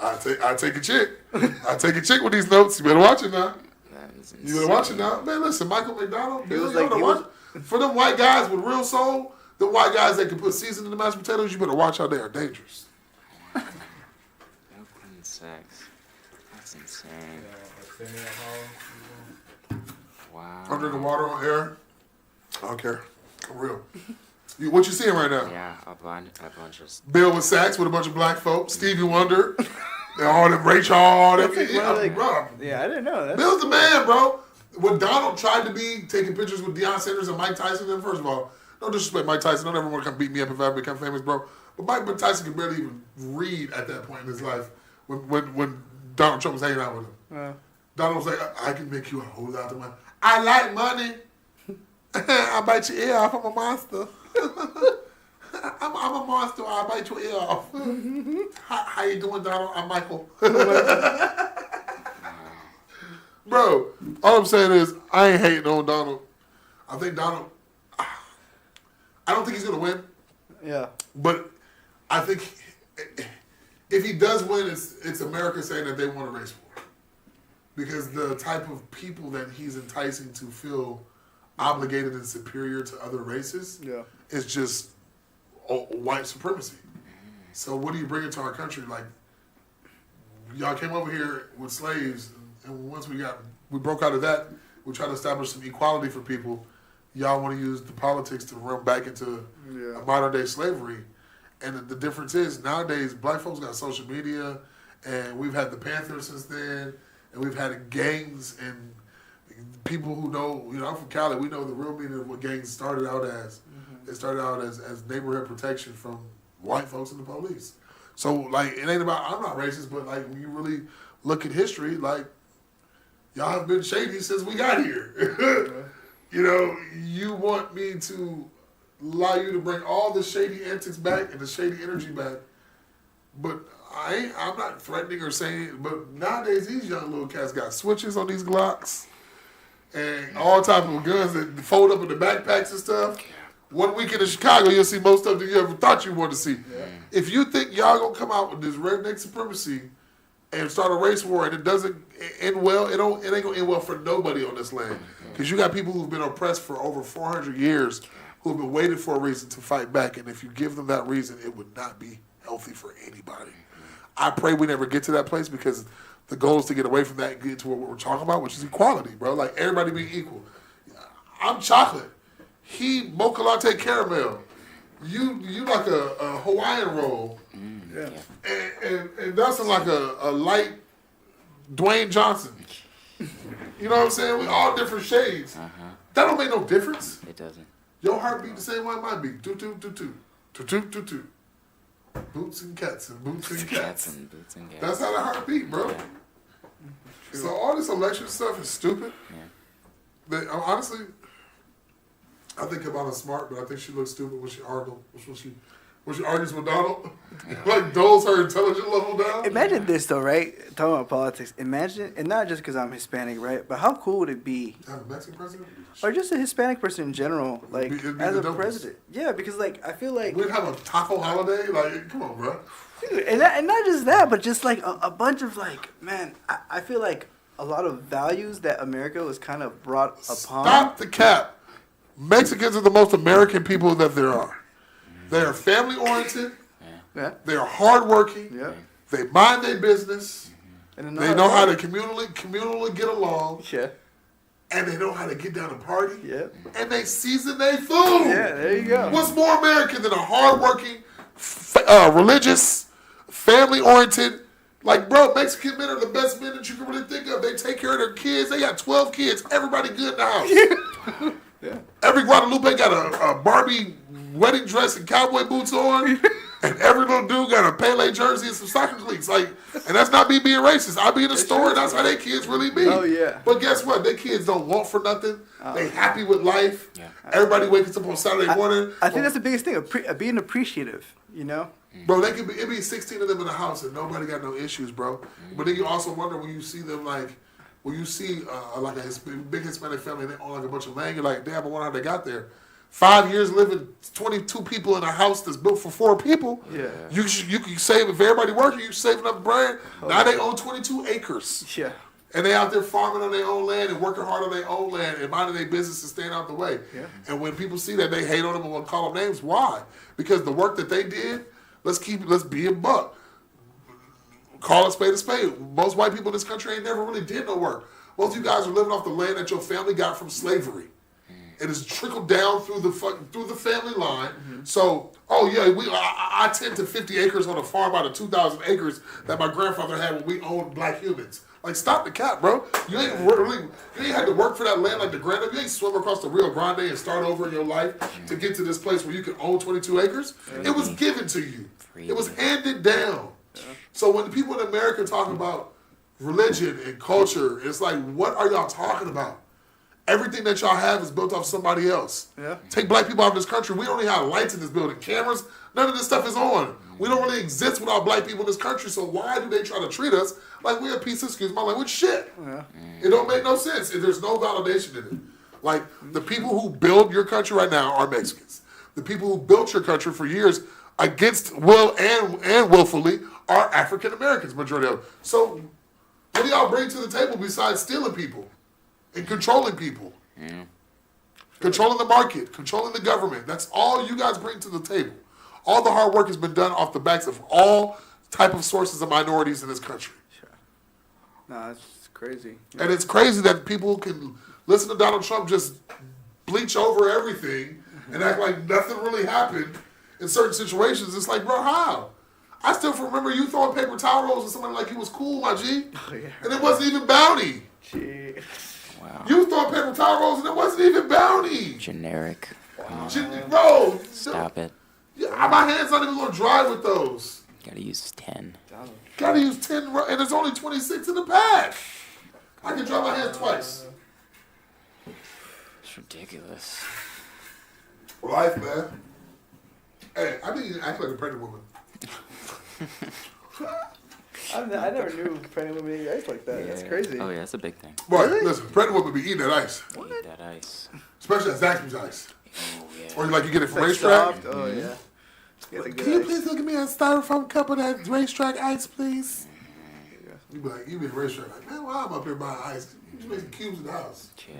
I take a chick. I take a chick with these notes. You better watch it now. That is You better watch it now. Man, listen, Michael McDonald, He was you like- better he watch. was- For them white guys with real soul, the white guys that can put seasoning in the mashed potatoes, you better watch how they are dangerous. Bill Clinton sex. That's insane. Wow. I'm drinking water on air. I don't care. I'm real. What you seeing right now? Yeah, a bunch of. Bill with Sachs with a bunch of black folks. Stevie Wonder. And all them Ray Charles. All them. Bro. Yeah, I didn't know that. Bill's the man, bro. When Donald tried to be taking pictures with Deion Sanders and Mike Tyson, then first of all, no disrespect Mike Tyson. Don't ever want to come beat me up if I become famous, bro. But Mike Tyson could barely even read at that point in his life when Donald Trump was hanging out with him. Donald was like, I can make you a whole lot of money. I like money. I'll bite your ear off. I'm a monster. I'm a monster. I'll bite your ear off. How you doing, Donald? I'm Michael. Bro, all I'm saying is I ain't hating on Donald. I think Donald, I don't think he's going to win. Yeah. But I think if he does win, it's America saying that they want a race war. Because the type of people that he's enticing to feel obligated and superior to other races is just white supremacy. So what do you bring into our country? Like, y'all came over here with slaves, and once we broke out of that, we tried to establish some equality for people. Y'all want to use the politics to run back into a modern day slavery. And the difference is nowadays black folks got social media, and we've had the Panthers since then, and we've had gangs, and people who know, I'm from Cali, we know the real meaning of what gangs started out as. It started out as neighborhood protection from white folks and the police. So, like, it ain't about, I'm not racist, but, like, when you really look at history, like, y'all have been shady since we got here. You want me to allow you to bring all the shady antics back and the shady energy back, but I'm not threatening or saying, but nowadays these young little cats got switches on these Glocks and all type of guns that fold up in the backpacks and stuff. 1 weekend in Chicago, you'll see most of them you ever thought you wanted to see. Yeah. If you think y'all gonna come out with this redneck supremacy and start a race war and it doesn't end well, it ain't gonna end well for nobody on this land. Because you got people who've been oppressed for over 400 years who have been waiting for a reason to fight back, and if you give them that reason, it would not be healthy for anybody. I pray we never get to that place, because the goal is to get away from that and get to what we're talking about, which is equality, bro. Like, everybody being equal. I'm chocolate. He mocha latte caramel. You like a Hawaiian roll. Yeah. And that's like a light Dwayne Johnson. You know what I'm saying? We all different shades. That don't make no difference. It doesn't. Your heart beat the same way mine beat. Do. Boots and cats and boots and cats. That's how the heart beat, bro. Yeah. So all this election stuff is stupid. Yeah. Honestly, I think Kamala's smart, but I think she looks stupid when she argues with Donald. Like, doles her intelligence level down. Imagine this, though, right? Talking about politics. Imagine, and not just because I'm Hispanic, right? But how cool would it be? To have a Mexican president? Or just a Hispanic person in general, like, as a president. Yeah, because, like, I feel like... We'd have a taco holiday? Like, come on, bro. Dude, and not just that, but just, like, a bunch of, like, man, I feel like a lot of values that America was kind of brought upon. Stop the cap. Mexicans are the most American people that there are. They are family-oriented. Yeah. They are hardworking. Yeah. They mind their business. And they know how to communally get along. Yeah. And they know how to get down and party. Yeah. And they season their food. Yeah, there you go. What's more American than a hardworking, religious, family-oriented? Like, bro, Mexican men are the best men that you can really think of. They take care of their kids. They got 12 kids. Everybody good in the house. Yeah. Every Guadalupe got a Barbie wedding dress and cowboy boots on, and every little dude got a Pele jersey and some soccer cleats. Like, and that's not me being racist. I be in the store, and that's how their kids really be. Oh yeah. But guess what? Their kids don't want for nothing. They happy with life. Yeah. Everybody wakes up on Saturday morning. I think that's the biggest thing, being appreciative. You know. Bro, it be 16 of them in the house, and nobody got no issues, bro. But then you also wonder when you see them like. When you see like a big Hispanic family and they own like a bunch of land, you're like, damn, I wonder how they got there. 5 years living 22 people in a house that's built for 4 people. Yeah. You can save, if everybody working, you save enough bread. Oh, now they own 22 acres. Yeah. And they out there farming on their own land and working hard on their own land and minding their business and staying out the way. Yeah. And when people see that, they hate on them and want to call them names. Why? Because the work that they did, let's be a buck. Call a spade a spade. Most white people in this country ain't never really did no work. Most of you guys are living off the land that your family got from slavery. and it's trickled down through the family line. So, oh yeah, I tend to 50 acres on a farm out of 2,000 acres that my grandfather had when we owned black humans. Like, stop the cap, bro. You ain't had to work for that land like the granddad. You ain't swim across the Rio Grande and start over in your life to get to this place where you can own 22 acres. It was given to you. It was handed down. So when the people in America talk about religion and culture, it's like, what are y'all talking about? Everything that y'all have is built off somebody else. Yeah. Take black people out of this country. We don't even have lights in this building, cameras. None of this stuff is on. We don't really exist without black people in this country. So why do they try to treat us like we're a piece of, excuse my language, shit? Yeah. It don't make no sense. There's no validation in it. Like, the people who build your country right now are Mexicans. The people who built your country for years against will and willfully are African Americans, majority of them. So what do y'all bring to the table besides stealing people and controlling people? Yeah. Controlling the market, controlling the government. That's all you guys bring to the table. All the hard work has been done off the backs of all type of sources of minorities in this country. Sure. No, it's crazy. And it's crazy that people can listen to Donald Trump just bleach over everything and act like nothing really happened in certain situations. It's like, bro, how? I still remember you throwing paper towel rolls at somebody like you was cool, my G. Oh, yeah. And it wasn't even bounty. Gee. Wow. You throwing paper towel rolls and it wasn't even bounty. Generic. Bro. Stop it. Yeah, my hand's not even going to dry with those. Gotta use 10. Gotta use 10, and there's only 26 in the pack. I can dry my hands twice. It's ridiculous. Life, man. Hey, I think you act like a pregnant woman. I never knew pregnant women eat ice like that. That's crazy. Oh, yeah, that's a big thing. Boy, listen, pregnant women be eating that ice. Eat that ice. Especially that Zaxby's ice. Oh, yeah. Or like you get it from It's like racetrack. soft. Oh, yeah. It's a good Can you ice. please look at me a styrofoam cup of that racetrack ice, please? You be like, you be at racetrack like, man, why I'm up here buying ice? You just making cubes in the house. Yeah.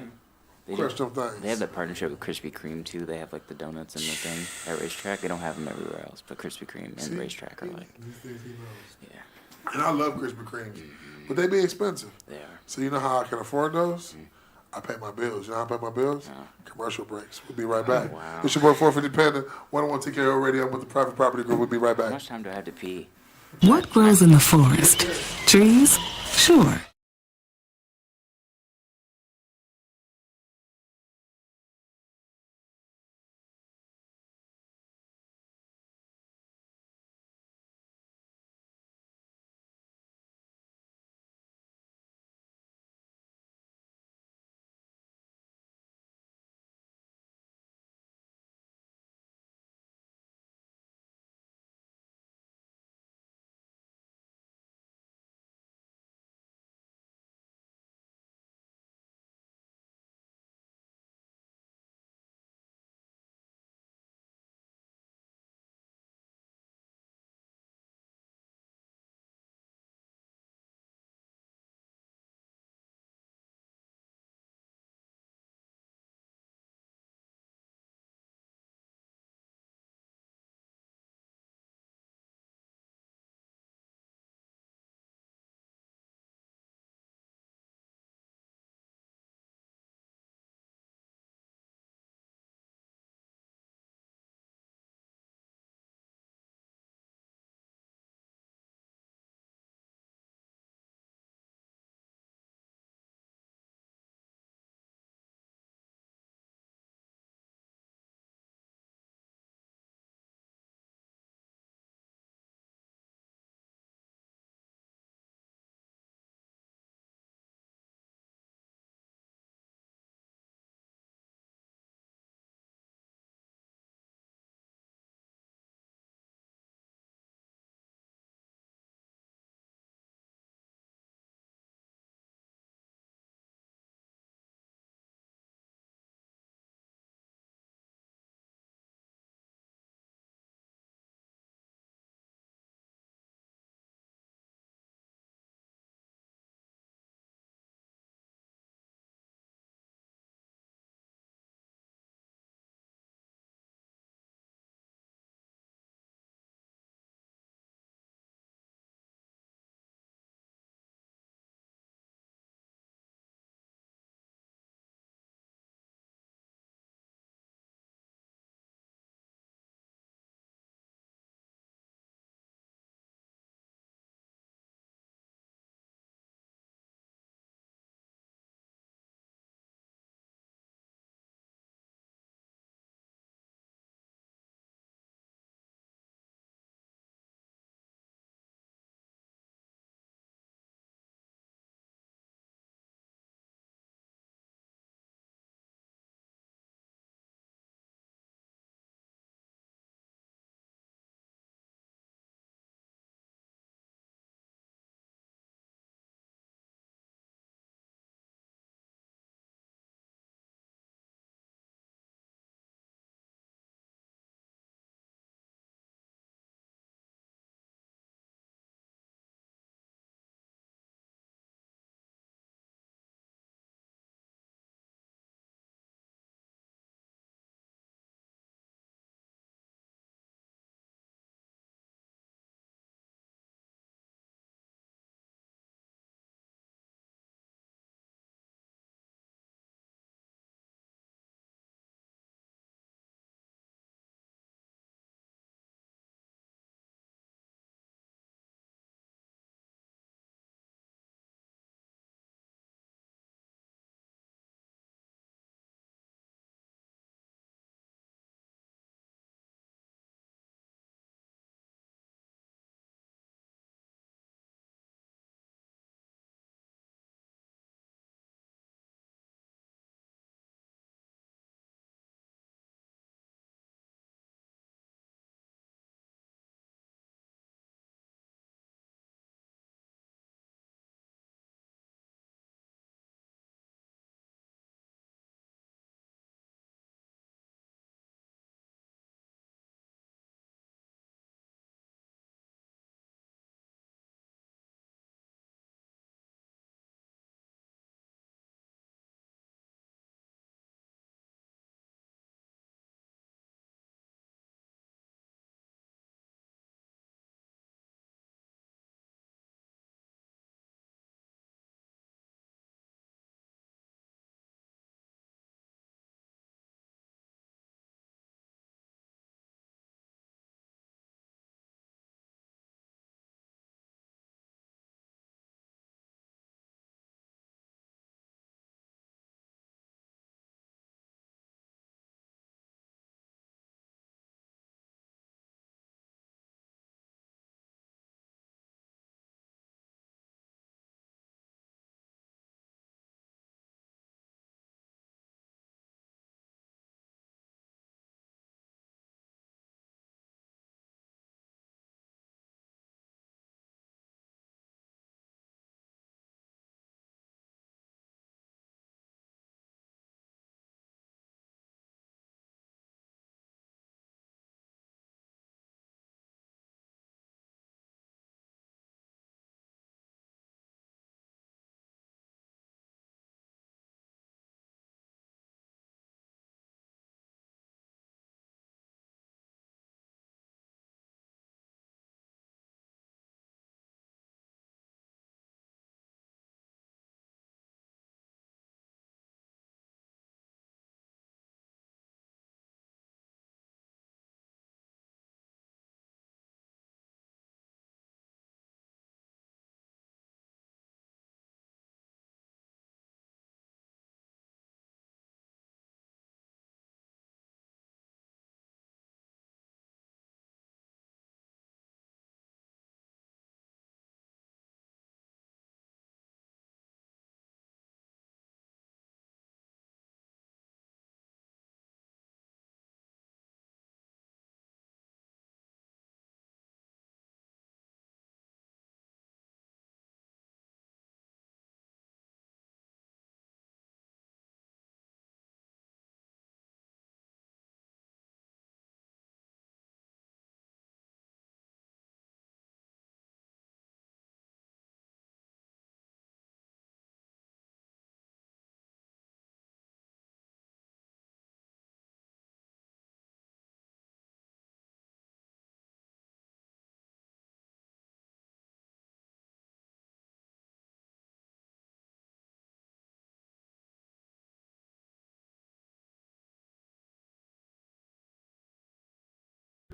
They, Crush them things. they have that partnership with Krispy Kreme, too. They have, like, the donuts and the thing at Racetrack. They don't have them everywhere else, but Krispy Kreme and Racetrack are, like, These things he knows. yeah, And I love Krispy Kremes, but they be expensive. they are. So you know how I can afford those? I pay my bills. You know how I pay my bills? Commercial breaks. We'll be right back. Wow. It's your boy 450 Panda, 101 TKO Radio. I'm with the Private Property Group. We'll be right How back. much time do I have to pee? What grows in the forest? Trees? Sure.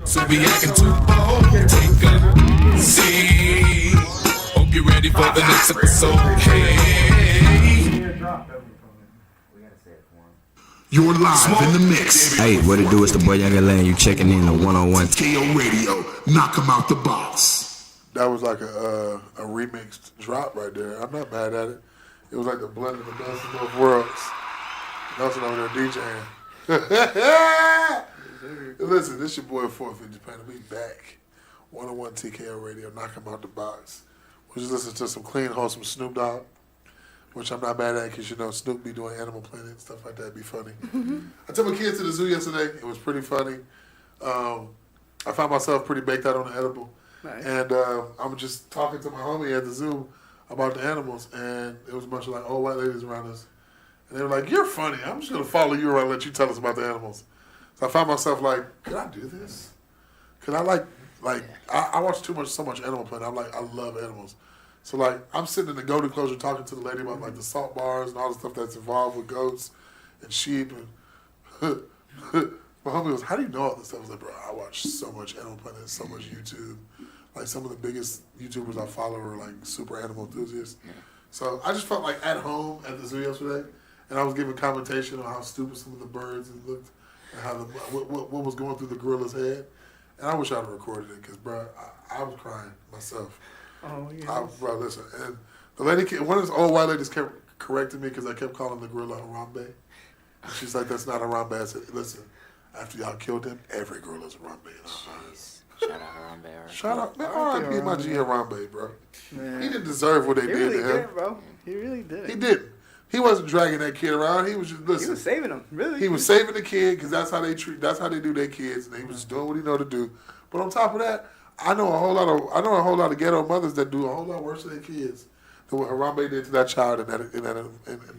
So we acting too bold. Take a seat. Hope you're ready for the next episode. Hey. You're live in the mix. Hey, what it do? It's the boy Younger Land. You checking in on 101 TKO Radio. Knock 'em out the box. That was like a remixed drop right there. I'm not mad at it. It was like the blend of the best of both worlds. Nelson over there DJing. Listen, this your boy 450 Panda. We back. 101 TKO Radio. Knock 'em out the box. We just listened to some clean, wholesome Snoop Dogg, which I'm not mad at because, you know, Snoop be doing Animal Planet and stuff like that. It'd be funny. I took my kids to the zoo yesterday. It was pretty funny. I found myself pretty baked out on the edible. Nice. And I'm just talking to my homie at the zoo about the animals, and it was a bunch of like old white ladies around us. And they were like, "You're funny. I'm just going to follow you around and let you tell us about the animals." So I found myself like, could I do this? Could I I watch so much Animal Planet. I love animals. So, like, I'm sitting in the goat enclosure talking to the lady about, like, the salt bars and all the stuff that's involved with goats and sheep. And my homie goes, "How do you know all this stuff?" I was like, "Bro, I watch so much Animal Planet, so much YouTube. Like, some of the biggest YouTubers I follow are, like, super animal enthusiasts." Yeah. So I just felt like at home at the zoo yesterday, and I was giving commentation on how stupid some of the birds looked and how what was going through the gorilla's head. And I wish I'd have recorded it because, bro, I was crying myself. Oh, yeah. Bro, listen. And the lady, one of those old white ladies kept correcting me because I kept calling the gorilla Harambe. And she's like, "That's not Harambe." I said, "Listen, after y'all killed him, every gorilla's Harambe." Shout out Harambe. Shout out, man. R.I.P. my G Harambe, bro. Man. He didn't deserve what they did really to him. did, bro. He really did. He didn't. He wasn't dragging that kid around. He was just listen. He was saving him, really. He was saving the kid because that's how they do their kids, and he was just doing what he know to do. But on top of that, I know a whole lot of ghetto mothers that do a whole lot worse to their kids than what Harambe did to that child in that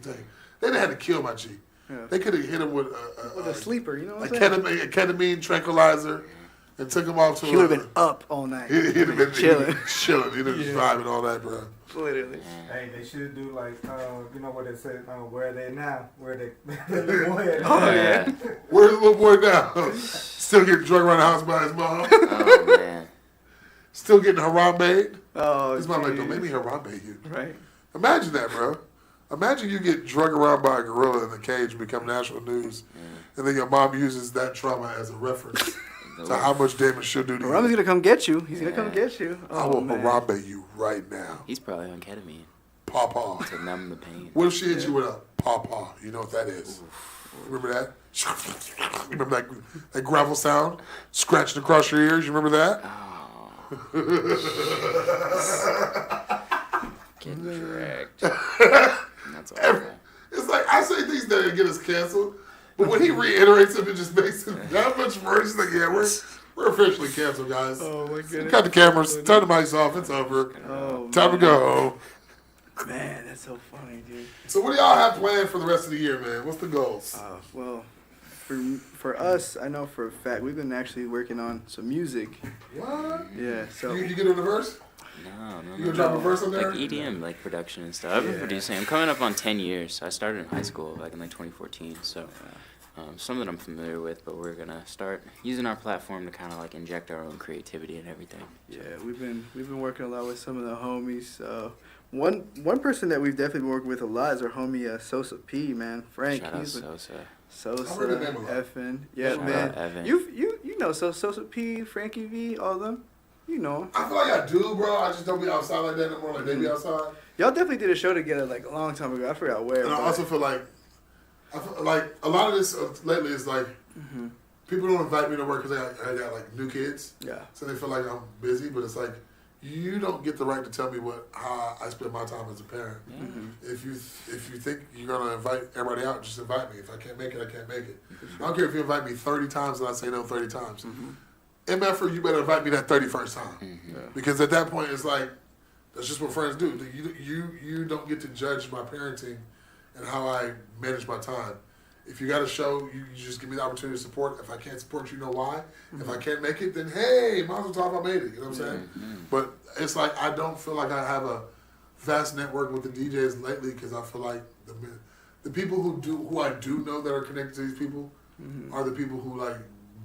thing. They didn't have to kill my G. Yeah. They could have hit him with a sleeper, you know what I'm saying? A ketamine tranquilizer and took him off to. He would have been up all night. He'd have been chilling. He'd have been vibing all that, bro. Literally. Hey, they should do like, you know what they say, where are they now? Where they, the little boy at? Oh, yeah. Where's the little boy now? Still getting drug around the house by his mom. Oh, man. Still getting Harambe. Oh, his mom like, "Don't make me Harambe you." Right. Imagine that, bro. Imagine you get drug around by a gorilla in the cage and become national news, and then your mom uses that trauma as a reference to how much damage she'll do to you. Harambe's gonna come get you. He's gonna come get you. I will Harambe you right now. He's probably on ketamine. Paw. To numb the pain. What if she hits you with a paw? You know what that is. Remember that? Remember that gravel sound? Scratching across your ears? You remember that? Get dragged. That's awful. It's like, I say things that get us canceled, but when he reiterates them, it just makes it that much worse. Like, yeah, we're officially canceled, guys. Oh, my goodness. Cut the cameras, turn the mics off, it's over. Oh, Time to go. Man, that's so funny, dude. So what do y'all have planned for the rest of the year, man? What's the goals? Well, for us, I know for a fact, we've been actually working on some music. What? Yeah, so. You get on the verse? No. You gonna drop a verse on there? Like EDM, like production and stuff. I've been producing. I'm coming up on 10 years. So I started in high school back in like 2014. So some that I'm familiar with, but we're gonna start using our platform to kind of like inject our own creativity and everything. Yeah, we've been working a lot with some of the homies. One person that we've definitely been working with a lot is our homie Sosa P, man. Frank. Shout out Sosa. Effin. Yeah, Shout man. out Evan. You know Sosa P, Frankie V, all of them. You know 'em. I feel like I do, bro. I just don't be outside like that no more. Like they be outside. Y'all definitely did a show together like a long time ago. I forgot where. And I also feel like a lot of this lately is like people don't invite me to work because I got like new kids. Yeah. So they feel like I'm busy, but it's like you don't get the right to tell me how I spend my time as a parent. Mm-hmm. If you think you're gonna invite everybody out, just invite me. If I can't make it, I can't make it. I don't care if you invite me 30 times and I say no 30 times. MFer, you better invite me that 31st time. Because at that point, it's like, that's just what friends do. You don't get to judge my parenting and how I manage my time. If you got a show, you just give me the opportunity to support. If I can't support, you know why. If I can't make it, then hey, might as well talk about made it. You know what I'm saying? But it's like, I don't feel like I have a vast network with the DJs lately because I feel like the people who I do know that are connected to these people are the people who like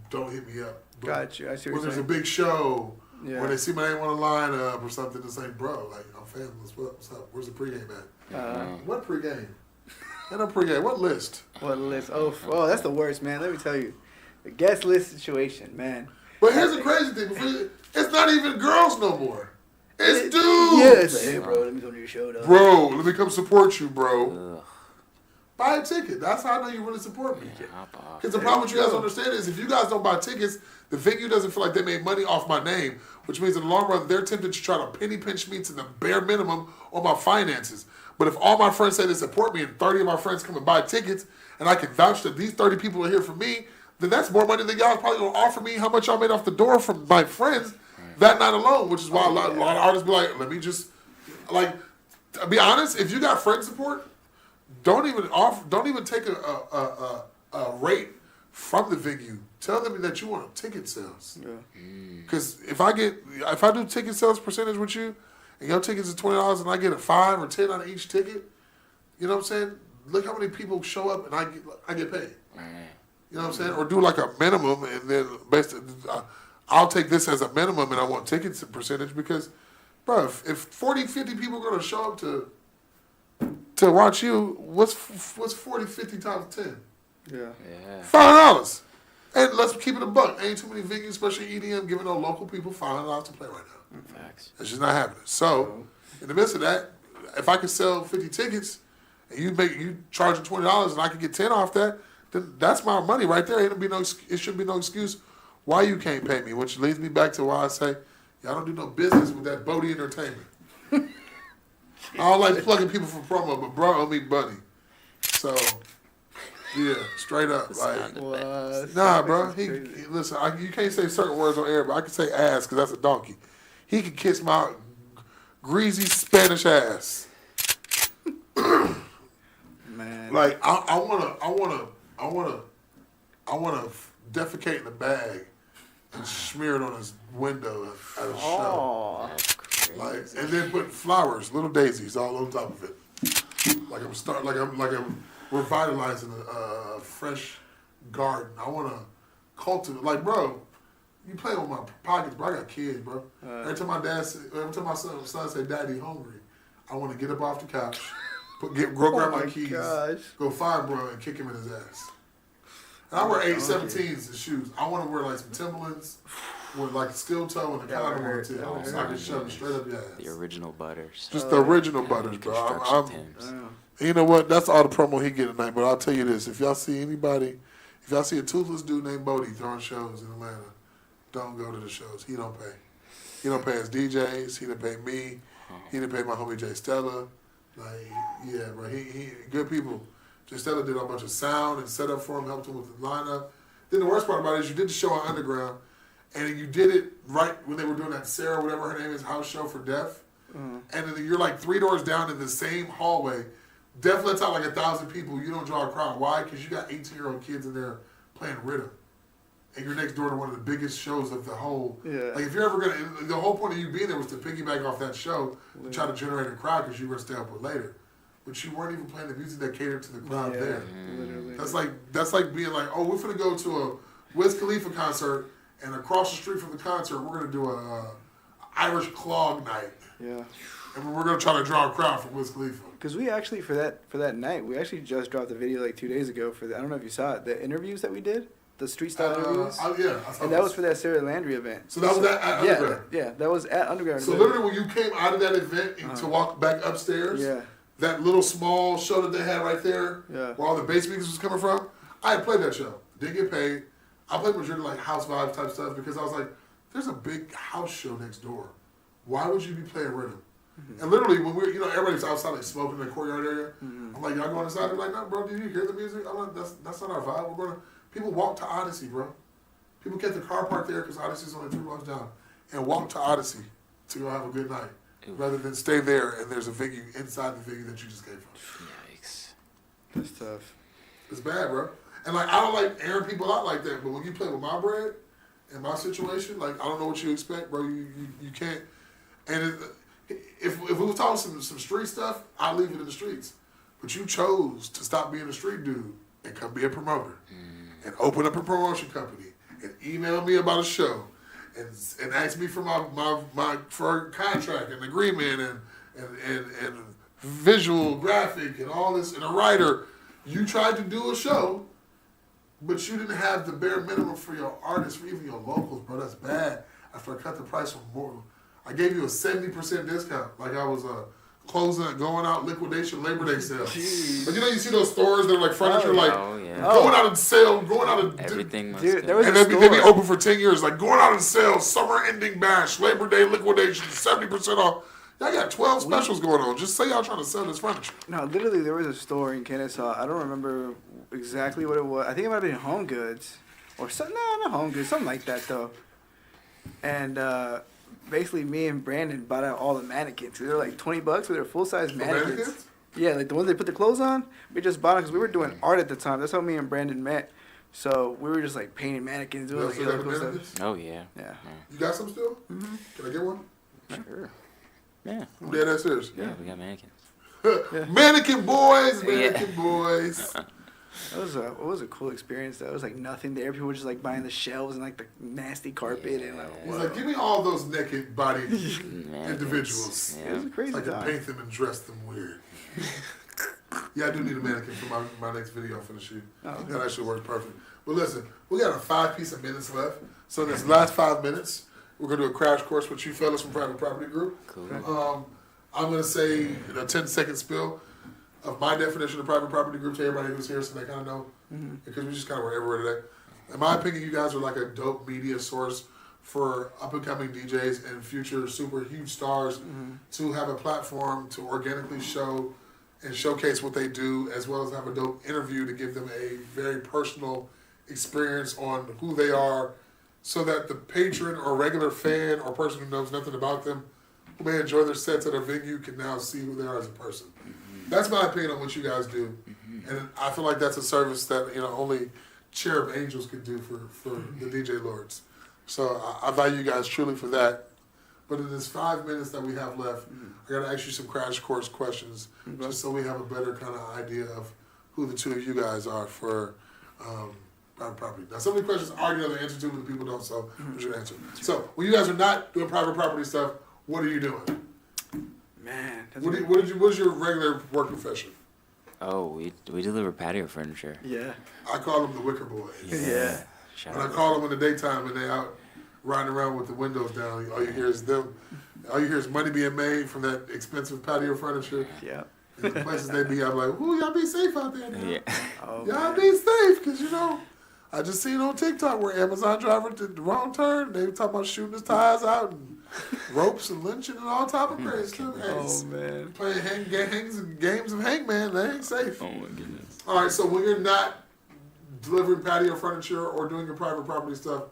don't hit me up But Got you. I see what when you're there's saying. a big show, Yeah. when they see my name on the lineup or something, it's like, bro, like, I'm family. What's up? Where's the pregame at? What pregame? Ain't no pregame. What list? What list? Oh, that's the worst, man. Let me tell you. The guest list situation, man. But here's the crazy thing. It's not even girls no more. It's dudes. Yeah, it's like, hey, bro, let me go to your show, though. Bro, let me come support you, bro. Buy a ticket. That's how I know you really support me. Because the problem with you guys don't understand is if you guys don't buy tickets, the venue doesn't feel like they made money off my name, which means in the long run, they're tempted to try to penny pinch me to the bare minimum on my finances. But if all my friends say they support me and 30 of my friends come and buy tickets, and I can vouch that these 30 people are here for me, then that's more money than y'all probably going to offer me how much y'all made off the door from my friends that night alone, which is why a lot of artists be like, let me just, like, to be honest, if you got friend support, don't even take a rate from the venue. Tell them that you want ticket sales. Yeah. Because if I do ticket sales percentage with you, and your tickets is $20 and I get a 5 or 10 on each ticket, you know what I'm saying? Look how many people show up and I get paid. You know what I'm saying? Or do like a minimum and then I'll take this as a minimum and I want tickets percentage because, bro, if 40, 50 people are going to show up to watch you, what's 40, 50 times 10? Yeah. $5. And let's keep it a buck. Ain't too many venues, especially EDM, giving no local people $5 to play right now. Facts. It's just not happening. So, in the midst of that, if I can sell 50 tickets and you charge $20 and I can get 10 off that, then that's my money right there. It should be no excuse why you can't pay me, which leads me back to why I say y'all don't do no business with that Bodie Entertainment. I don't like plugging people for promo, but bro owe me money. So, yeah, straight up. Like, nah, bro. Listen, you can't say certain words on air, but I can say ass because that's a donkey. He can kiss my greasy Spanish ass. Man. Like I wanna defecate in a bag and smear it on his window at a show. Like, and then put flowers, little daisies, all on top of it. Like I'm revitalizing a fresh garden. I wanna cultivate. Like, bro, you play with my pockets, bro. I got kids, bro. Every time my son say, "Daddy, hungry," I want to get up off the couch, grab my keys, go find bro, and kick him in his ass. And I wear 817s and shoes. I want to wear like some Timberlands with like a steel toe and a collar on the tip, so I can shove it straight up your ass. The original butters. Just the original butters, bro. You know what? That's all the promo he get tonight. But I'll tell you this: if y'all see a toothless dude named Bodie throwing shows in Atlanta, don't go to the shows. He don't pay. He don't pay his DJs. He didn't pay me. He didn't pay my homie Jay Stella. Like, yeah, bro. He good people. Jay Stella did a bunch of sound and setup for him, helped him with the lineup. Then the worst part about it is you did the show on Underground, and you did it right when they were doing that Sarah, whatever her name is, house show for Def. And then you're like 3 doors down in the same hallway. Def lets out like 1,000 people. You don't draw a crowd. Why? Because you got 18-year-old kids in there playing rhythm. And you're next door to one of the biggest shows of the whole. Yeah. Like, if you're ever going to, the whole point of you being there was to piggyback off that show and try to generate a crowd because you were going to stay up with later. But you weren't even playing the music that catered to the crowd there. Literally. That's like being like, oh, we're going to go to a Wiz Khalifa concert, and across the street from the concert, we're going to do a Irish clog night. Yeah. And we're going to try to draw a crowd from Wiz Khalifa. Because we actually, for that night, we actually just dropped the video like 2 days ago for I don't know if you saw it, the interviews that we did. The street style interviews. Yeah. And that was for that Sarah Landry event. So that was at Underground? Yeah, that was at Underground. So literally when you came out of that event and to walk back upstairs, that little small show that they had right there, where all the bass speakers was coming from, I had played that show. Didn't get paid. I played majority like house vibes type stuff because I was like, there's a big house show next door. Why would you be playing rhythm? And literally when we were, everybody's outside like smoking in the courtyard area. I'm like, y'all going inside? They're like, no, bro, did you hear the music? I'm like, that's not our vibe. We're going to... People walk to Odyssey, bro. People get the car parked there because Odyssey's only 2 blocks down and walk to Odyssey to go have a good night rather than stay there and there's a venue inside the venue that you just came from. Yikes. That's tough. It's bad, bro. And like, I don't like airing people out like that, but when you play with my bread and my situation, like, I don't know what you expect, bro. You can't. And if we were talking some street stuff, I'd leave it in the streets. But you chose to stop being a street dude and come be a promoter. And open up a promotion company and email me about a show and ask me for my for a contract and agreement and visual graphic and all this and a writer, you tried to do a show, but you didn't have the bare minimum for your artists, for even your locals, bro. That's bad. After I cut the price from more, I gave you a 70% discount, like I was closing, going out liquidation Labor Day sale. Jeez. But you know, you see those stores that are like furniture, going out on sale, going out of everything. Dude, there was and a they be open for 10 years, like going out on sale, summer ending bash, Labor Day liquidation, 70% off. Y'all got 12 specials going on. Just say y'all trying to sell this furniture. No, literally, there was a store in Kennesaw. I don't remember exactly what it was. I think it might have been Home Goods, or something. No, not Home Goods, something like that though. And basically, me and Brandon bought out all the mannequins. They were like $20, but they're full size mannequins. Yeah, like the ones they put the clothes on. We just bought them because we were doing art at the time. That's how me and Brandon met. So we were just like painting mannequins, doing like cool stuff. Oh yeah. Yeah. You got some still? Mm-hmm. Can I get one? Sure. Yeah. I'm dead ass serious. Yeah, we got mannequins. Mannequin boys, mannequin boys. It was a cool experience though. It was like nothing there. People were just like buying the shelves and like the nasty carpet and like. He's like, give me all those naked bodied individuals. Yeah. It was crazy. So I can paint them and dress them weird. Yeah, I do need a mannequin for my next video for the shoot. Oh, okay. That actually works perfect. But listen, we got a 5 piece of minutes left. So in this last 5 minutes, we're gonna do a crash course with you fellas from Private Property Group. Cool. I'm gonna say a 10-second spill of my definition of private property group to everybody who's here, so they kind of know, because we just kind of were everywhere today. In my opinion, you guys are like a dope media source for up-and-coming DJs and future super huge stars to have a platform to organically show and showcase what they do, as well as have a dope interview to give them a very personal experience on who they are, so that the patron or regular fan or person who knows nothing about them, who may enjoy their sets at a venue, can now see who they are as a person. That's my opinion on what you guys do, and I feel like that's a service that only cherub angels could do for the DJ lords. So I value you guys truly for that. But in this 5 minutes that we have left, I got to ask you some crash course questions, just so we have a better kind of idea of who the two of you guys are for private property. Now, some of the questions I already know the answer to, but the people don't, so we should answer. So when you guys are not doing private property stuff, what are you doing? Man, what is your regular work profession? Oh, we deliver patio furniture. Yeah. I call them the Wicker Boys. Yeah. And I call them in the daytime and they out riding around with the windows down. All you hear is them. All you hear is money being made from that expensive patio furniture. Yeah. And the places they be, I'm like, ooh, y'all be safe out there now. Yeah. Oh, y'all be safe, because I just seen on TikTok where Amazon driver did the wrong turn. They were talking about shooting his tires out and ropes and lynching and all type of crazy stuff. Oh, man. Playing games of hangman, they ain't safe. Oh my goodness. All right, so when you're not delivering patio furniture or doing your private property stuff,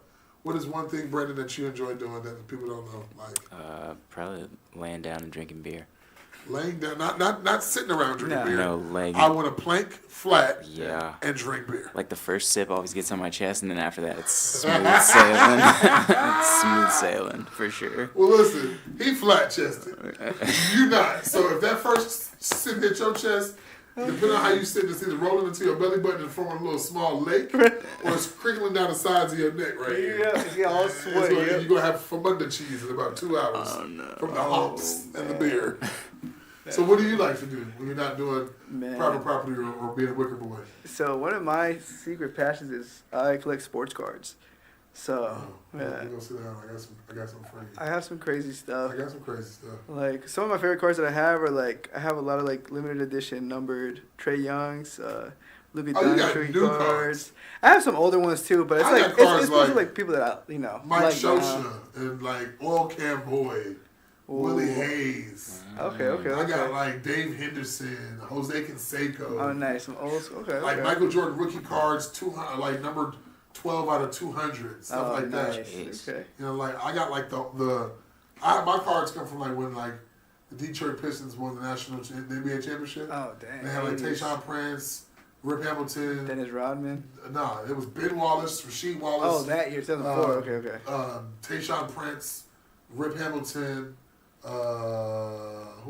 what is one thing, Brendan, that you enjoy doing that people don't know? Like, probably laying down and drinking beer. Laying down, not sitting around drinking beer. No, laying. I want to plank flat. Yeah. And drink beer. Like the first sip always gets on my chest, and then after that, it's smooth sailing. It's smooth sailing for sure. Well, listen, he flat chested. You not. So if that first sip hit your chest, depending on how you sit, it's either rolling into your belly button and forming a little small lake, or it's crinkling down the sides of your neck right here. Yeah, all sweat. You're going to have Famunda cheese in about 2 hours from the hops and the beer. So what do you like to do when you're not doing private property or being a wicker boy? So one of my secret passions is I collect sports cards. So yeah. Go sit down. I got some for you. I have some crazy stuff. I got some crazy stuff. Like some of my favorite cards that I have are like I have a lot of like limited edition numbered Trae Young's, Luka Doncic cards. I have some older ones too, but it's it's mostly like people that I Mike like Shosha and like Oil Can Boyd. Willie Hayes. Okay. I got like Dave Henderson, Jose Canseco. Oh, nice. Some old school. Okay. Like Michael Jordan rookie cards, 200, like number 12 out of 200, stuff like that. Okay. Like I got like my cards come from like when like the Detroit Pistons won the the NBA championship. Oh, dang. They had like Tayshaun Prince, Rip Hamilton, Dennis Rodman. No, it was Ben Wallace, Rasheed Wallace. Oh, that year, 2004. Okay. Tayshaun Prince, Rip Hamilton. Who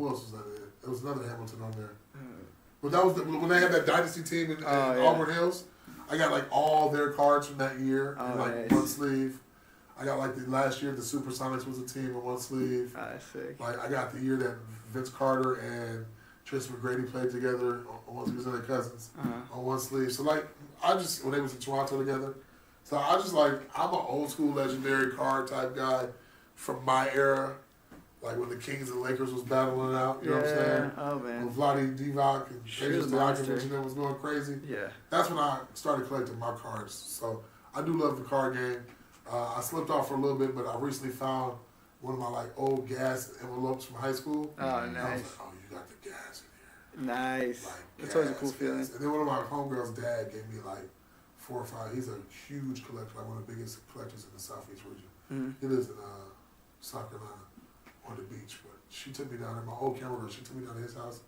else was that? There was another Hamilton on there. But that was when they had that dynasty team in Auburn Hills. I got like all their cards from that year Oh, in like nice. one sleeve. I got like the last year the Supersonics was a team in one sleeve. I see. Like I got the year that Vince Carter and Tracy McGrady played together once he was in their cousins on one sleeve. So like I just when they was in Toronto together. So I just like I'm an old school legendary card type guy from my era. Like when the Kings and Lakers was battling it out, you know what I'm saying? Oh man. When Vlade Divac and She was Peja a monster. Stojakovic was going crazy. Yeah. That's when I started collecting my cards. So I do love the card game. I slipped off for a little bit, but I recently found one of my like old gas envelopes from high school. Oh, And I was nice. like, oh, you got the gas in here. Nice. Like, That's always a gas, cool feeling. gas. And then one of my homegirls' dad gave me like 4 or 5. He's a huge collector, like one of the biggest collectors in the Southeast region. Mhm. He lives in South Carolina on the beach. But she took me down there, my old camera girl, she took me down to his house.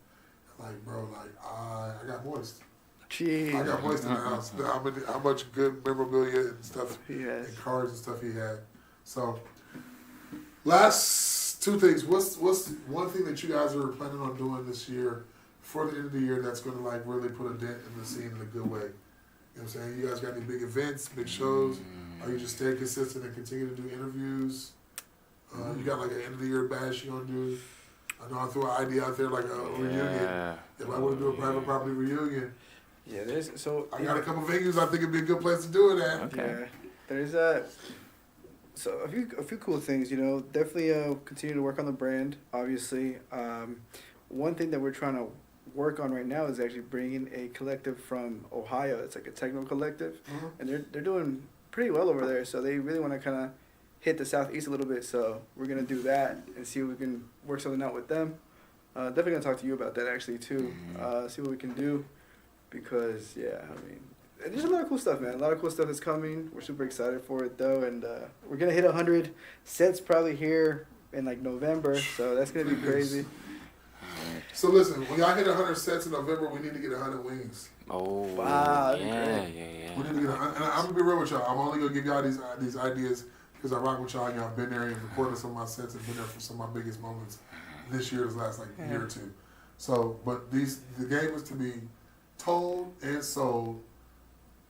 And like, bro, like, I got moist. Jeez. I got moist in the house. How much good memorabilia and stuff Yes. and cards and stuff he had. So, last 2 things. What's one thing that you guys are planning on doing this year before the end of the year that's going to like really put a dent in the scene in a good way? You know what I'm saying? You guys got any big events, big shows? Are you just staying consistent and continue to do interviews? You got like an end of the year bash you gonna do? I know I threw an idea out there like a reunion. If I want to do a private property reunion, Yeah, there's so I got a couple venues I think it'd be a good place to do it at. Okay. Yeah, there's so a few cool things, you know. Definitely continue to work on the brand. Obviously, one thing that we're trying to work on right now is actually bringing a collective from Ohio. It's like a techno collective, and they're doing pretty well over there. So they really want to kind of hit the Southeast a little bit. So we're gonna do that and see if we can work something out with them. Definitely gonna talk to you about that actually too. See what we can do, because yeah, I mean. There's a lot of cool stuff, man. A lot of cool stuff is coming. We're super excited for it, though, and we're gonna hit 100 sets probably here in like November. So that's gonna be crazy. So listen, when y'all hit 100 sets in November, we need to get 100 wings. Oh, wow, that'd be yeah, great. yeah. We need to get. And I'm gonna be real with y'all. I'm only gonna give y'all these ideas because I rock with y'all. Y'all been there and recorded some of my sets and been there for some of my biggest moments this year, this last like year or two. So, but the game is to be told and sold.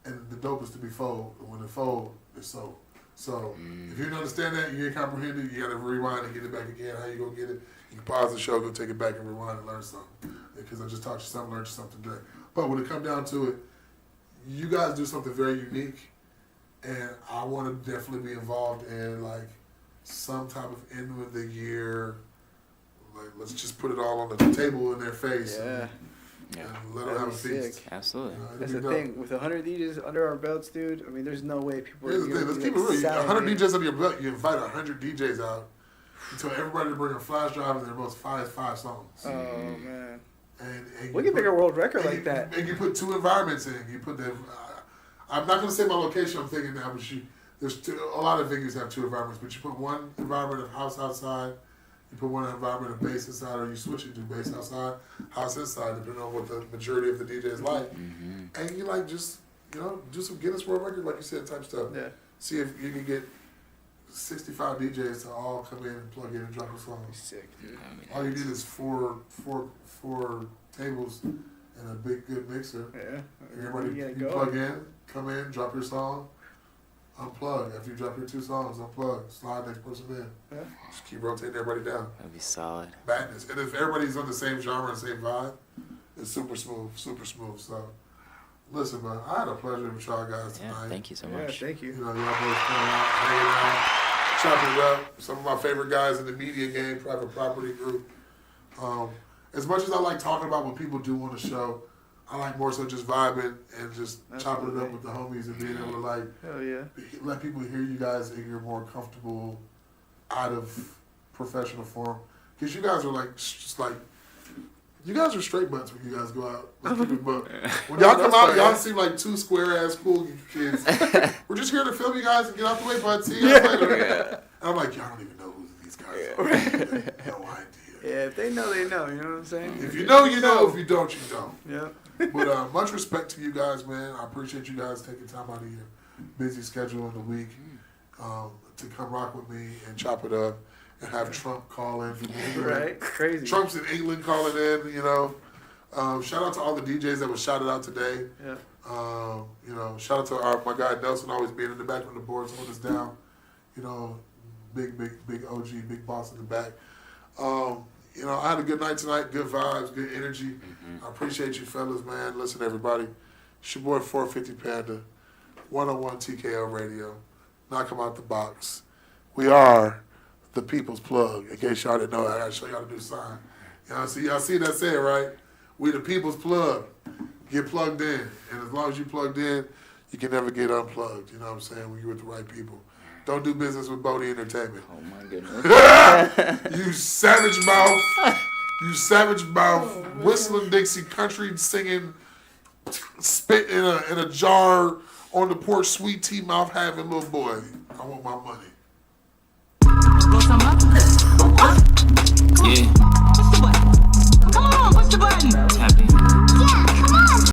And the dope is to be fold. And when the fold is sold. So if you didn't understand that, you ain't comprehend it, you gotta rewind and get it back again. How you gonna get it? You can pause the show, go take it back and rewind and learn something. Because I just taught you something, learned you something today. But when it comes down to it, you guys do something very unique, and I want to definitely be involved in like some type of end of the year. Like let's just put it all on the table in their face. Yeah. And let them have a feast. Absolutely. That's the thing. With 100 DJs under our belts, dude. I mean, there's no way people. Here's the thing. Let's keep it real. 100 DJs under your belt. You invite 100 DJs out. You tell everybody to bring a flash drive and their most five songs. Oh man. And We can make a world record like that. And you put 2 environments in. You put the. I'm not going to say my location. I'm thinking now, but there's a lot of venues have 2 environments. But you put one environment of house outside. You put one environment of bass inside, or you switch it to bass outside, house inside, depending on what the majority of the DJs like. And you like just do some Guinness World Record, like you said, type stuff. Yeah. See if you can get 65 DJs to all come in and plug in and drop a song. Sick, dude. All you need is four tables and a big good mixer. Yeah. Everybody You you gotta go. plug in, come in, drop your song, unplug. After you drop your 2 songs, unplug. Slide next person in. Yeah. Just keep rotating everybody down. That'd be solid. Madness. And if everybody's on the same genre and same vibe, it's super smooth, super smooth. So, listen, man, I had a pleasure with y'all guys tonight. Yeah, thank you so Yeah, much. thank you. You know, y'all boys coming out, hanging out, chopping it up. Some of my favorite guys in the media game, private property group. As much as I like talking about what people do on the show, I like more so just vibing and just chopping it up with the homies and being able to like Hell yeah. let people hear you guys in your more comfortable, out of professional form. Because you guys are like, just like, you guys are straight butts when you guys go out. Let's keep it buck. When y'all come out, y'all seem like 2 square-ass cool kids. We're just here to film you guys and get out the way, bud. See you guys later. And I'm like, y'all don't even know who these guys are. No idea. Yeah, if they know, they know. You know what I'm saying? If you know, you know. If you don't, you don't. Yeah. But much respect to you guys, man. I appreciate you guys taking time out of your busy schedule in the week to come rock with me and chop it up and have Trump call in from England. Right? Crazy. Trump's in England calling in, you know. Shout out to all the DJs that was shouted out today. Yeah. You know, shout out to my guy Nelson always being in the back when the boards holding us down. You know, big OG, big boss in the back. You know, I had a good night tonight, good vibes, good energy. I appreciate you fellas, man. Listen, everybody, it's your boy 450 Panda, 101 TKO Radio. Knock 'em out the box. We are the people's plug. In case y'all didn't know, I gotta show y'all the new sign. Y'all see that saying, right? We the people's plug. Get plugged in. And as long as you plugged in, you can never get unplugged. You know what I'm saying? When you're with the right people. Don't do business with Bodie Entertainment. Oh my goodness. You savage mouth. You savage mouth. Whistling Dixie country singing, spit in a jar on the porch, sweet tea mouth having little boy. I want my money.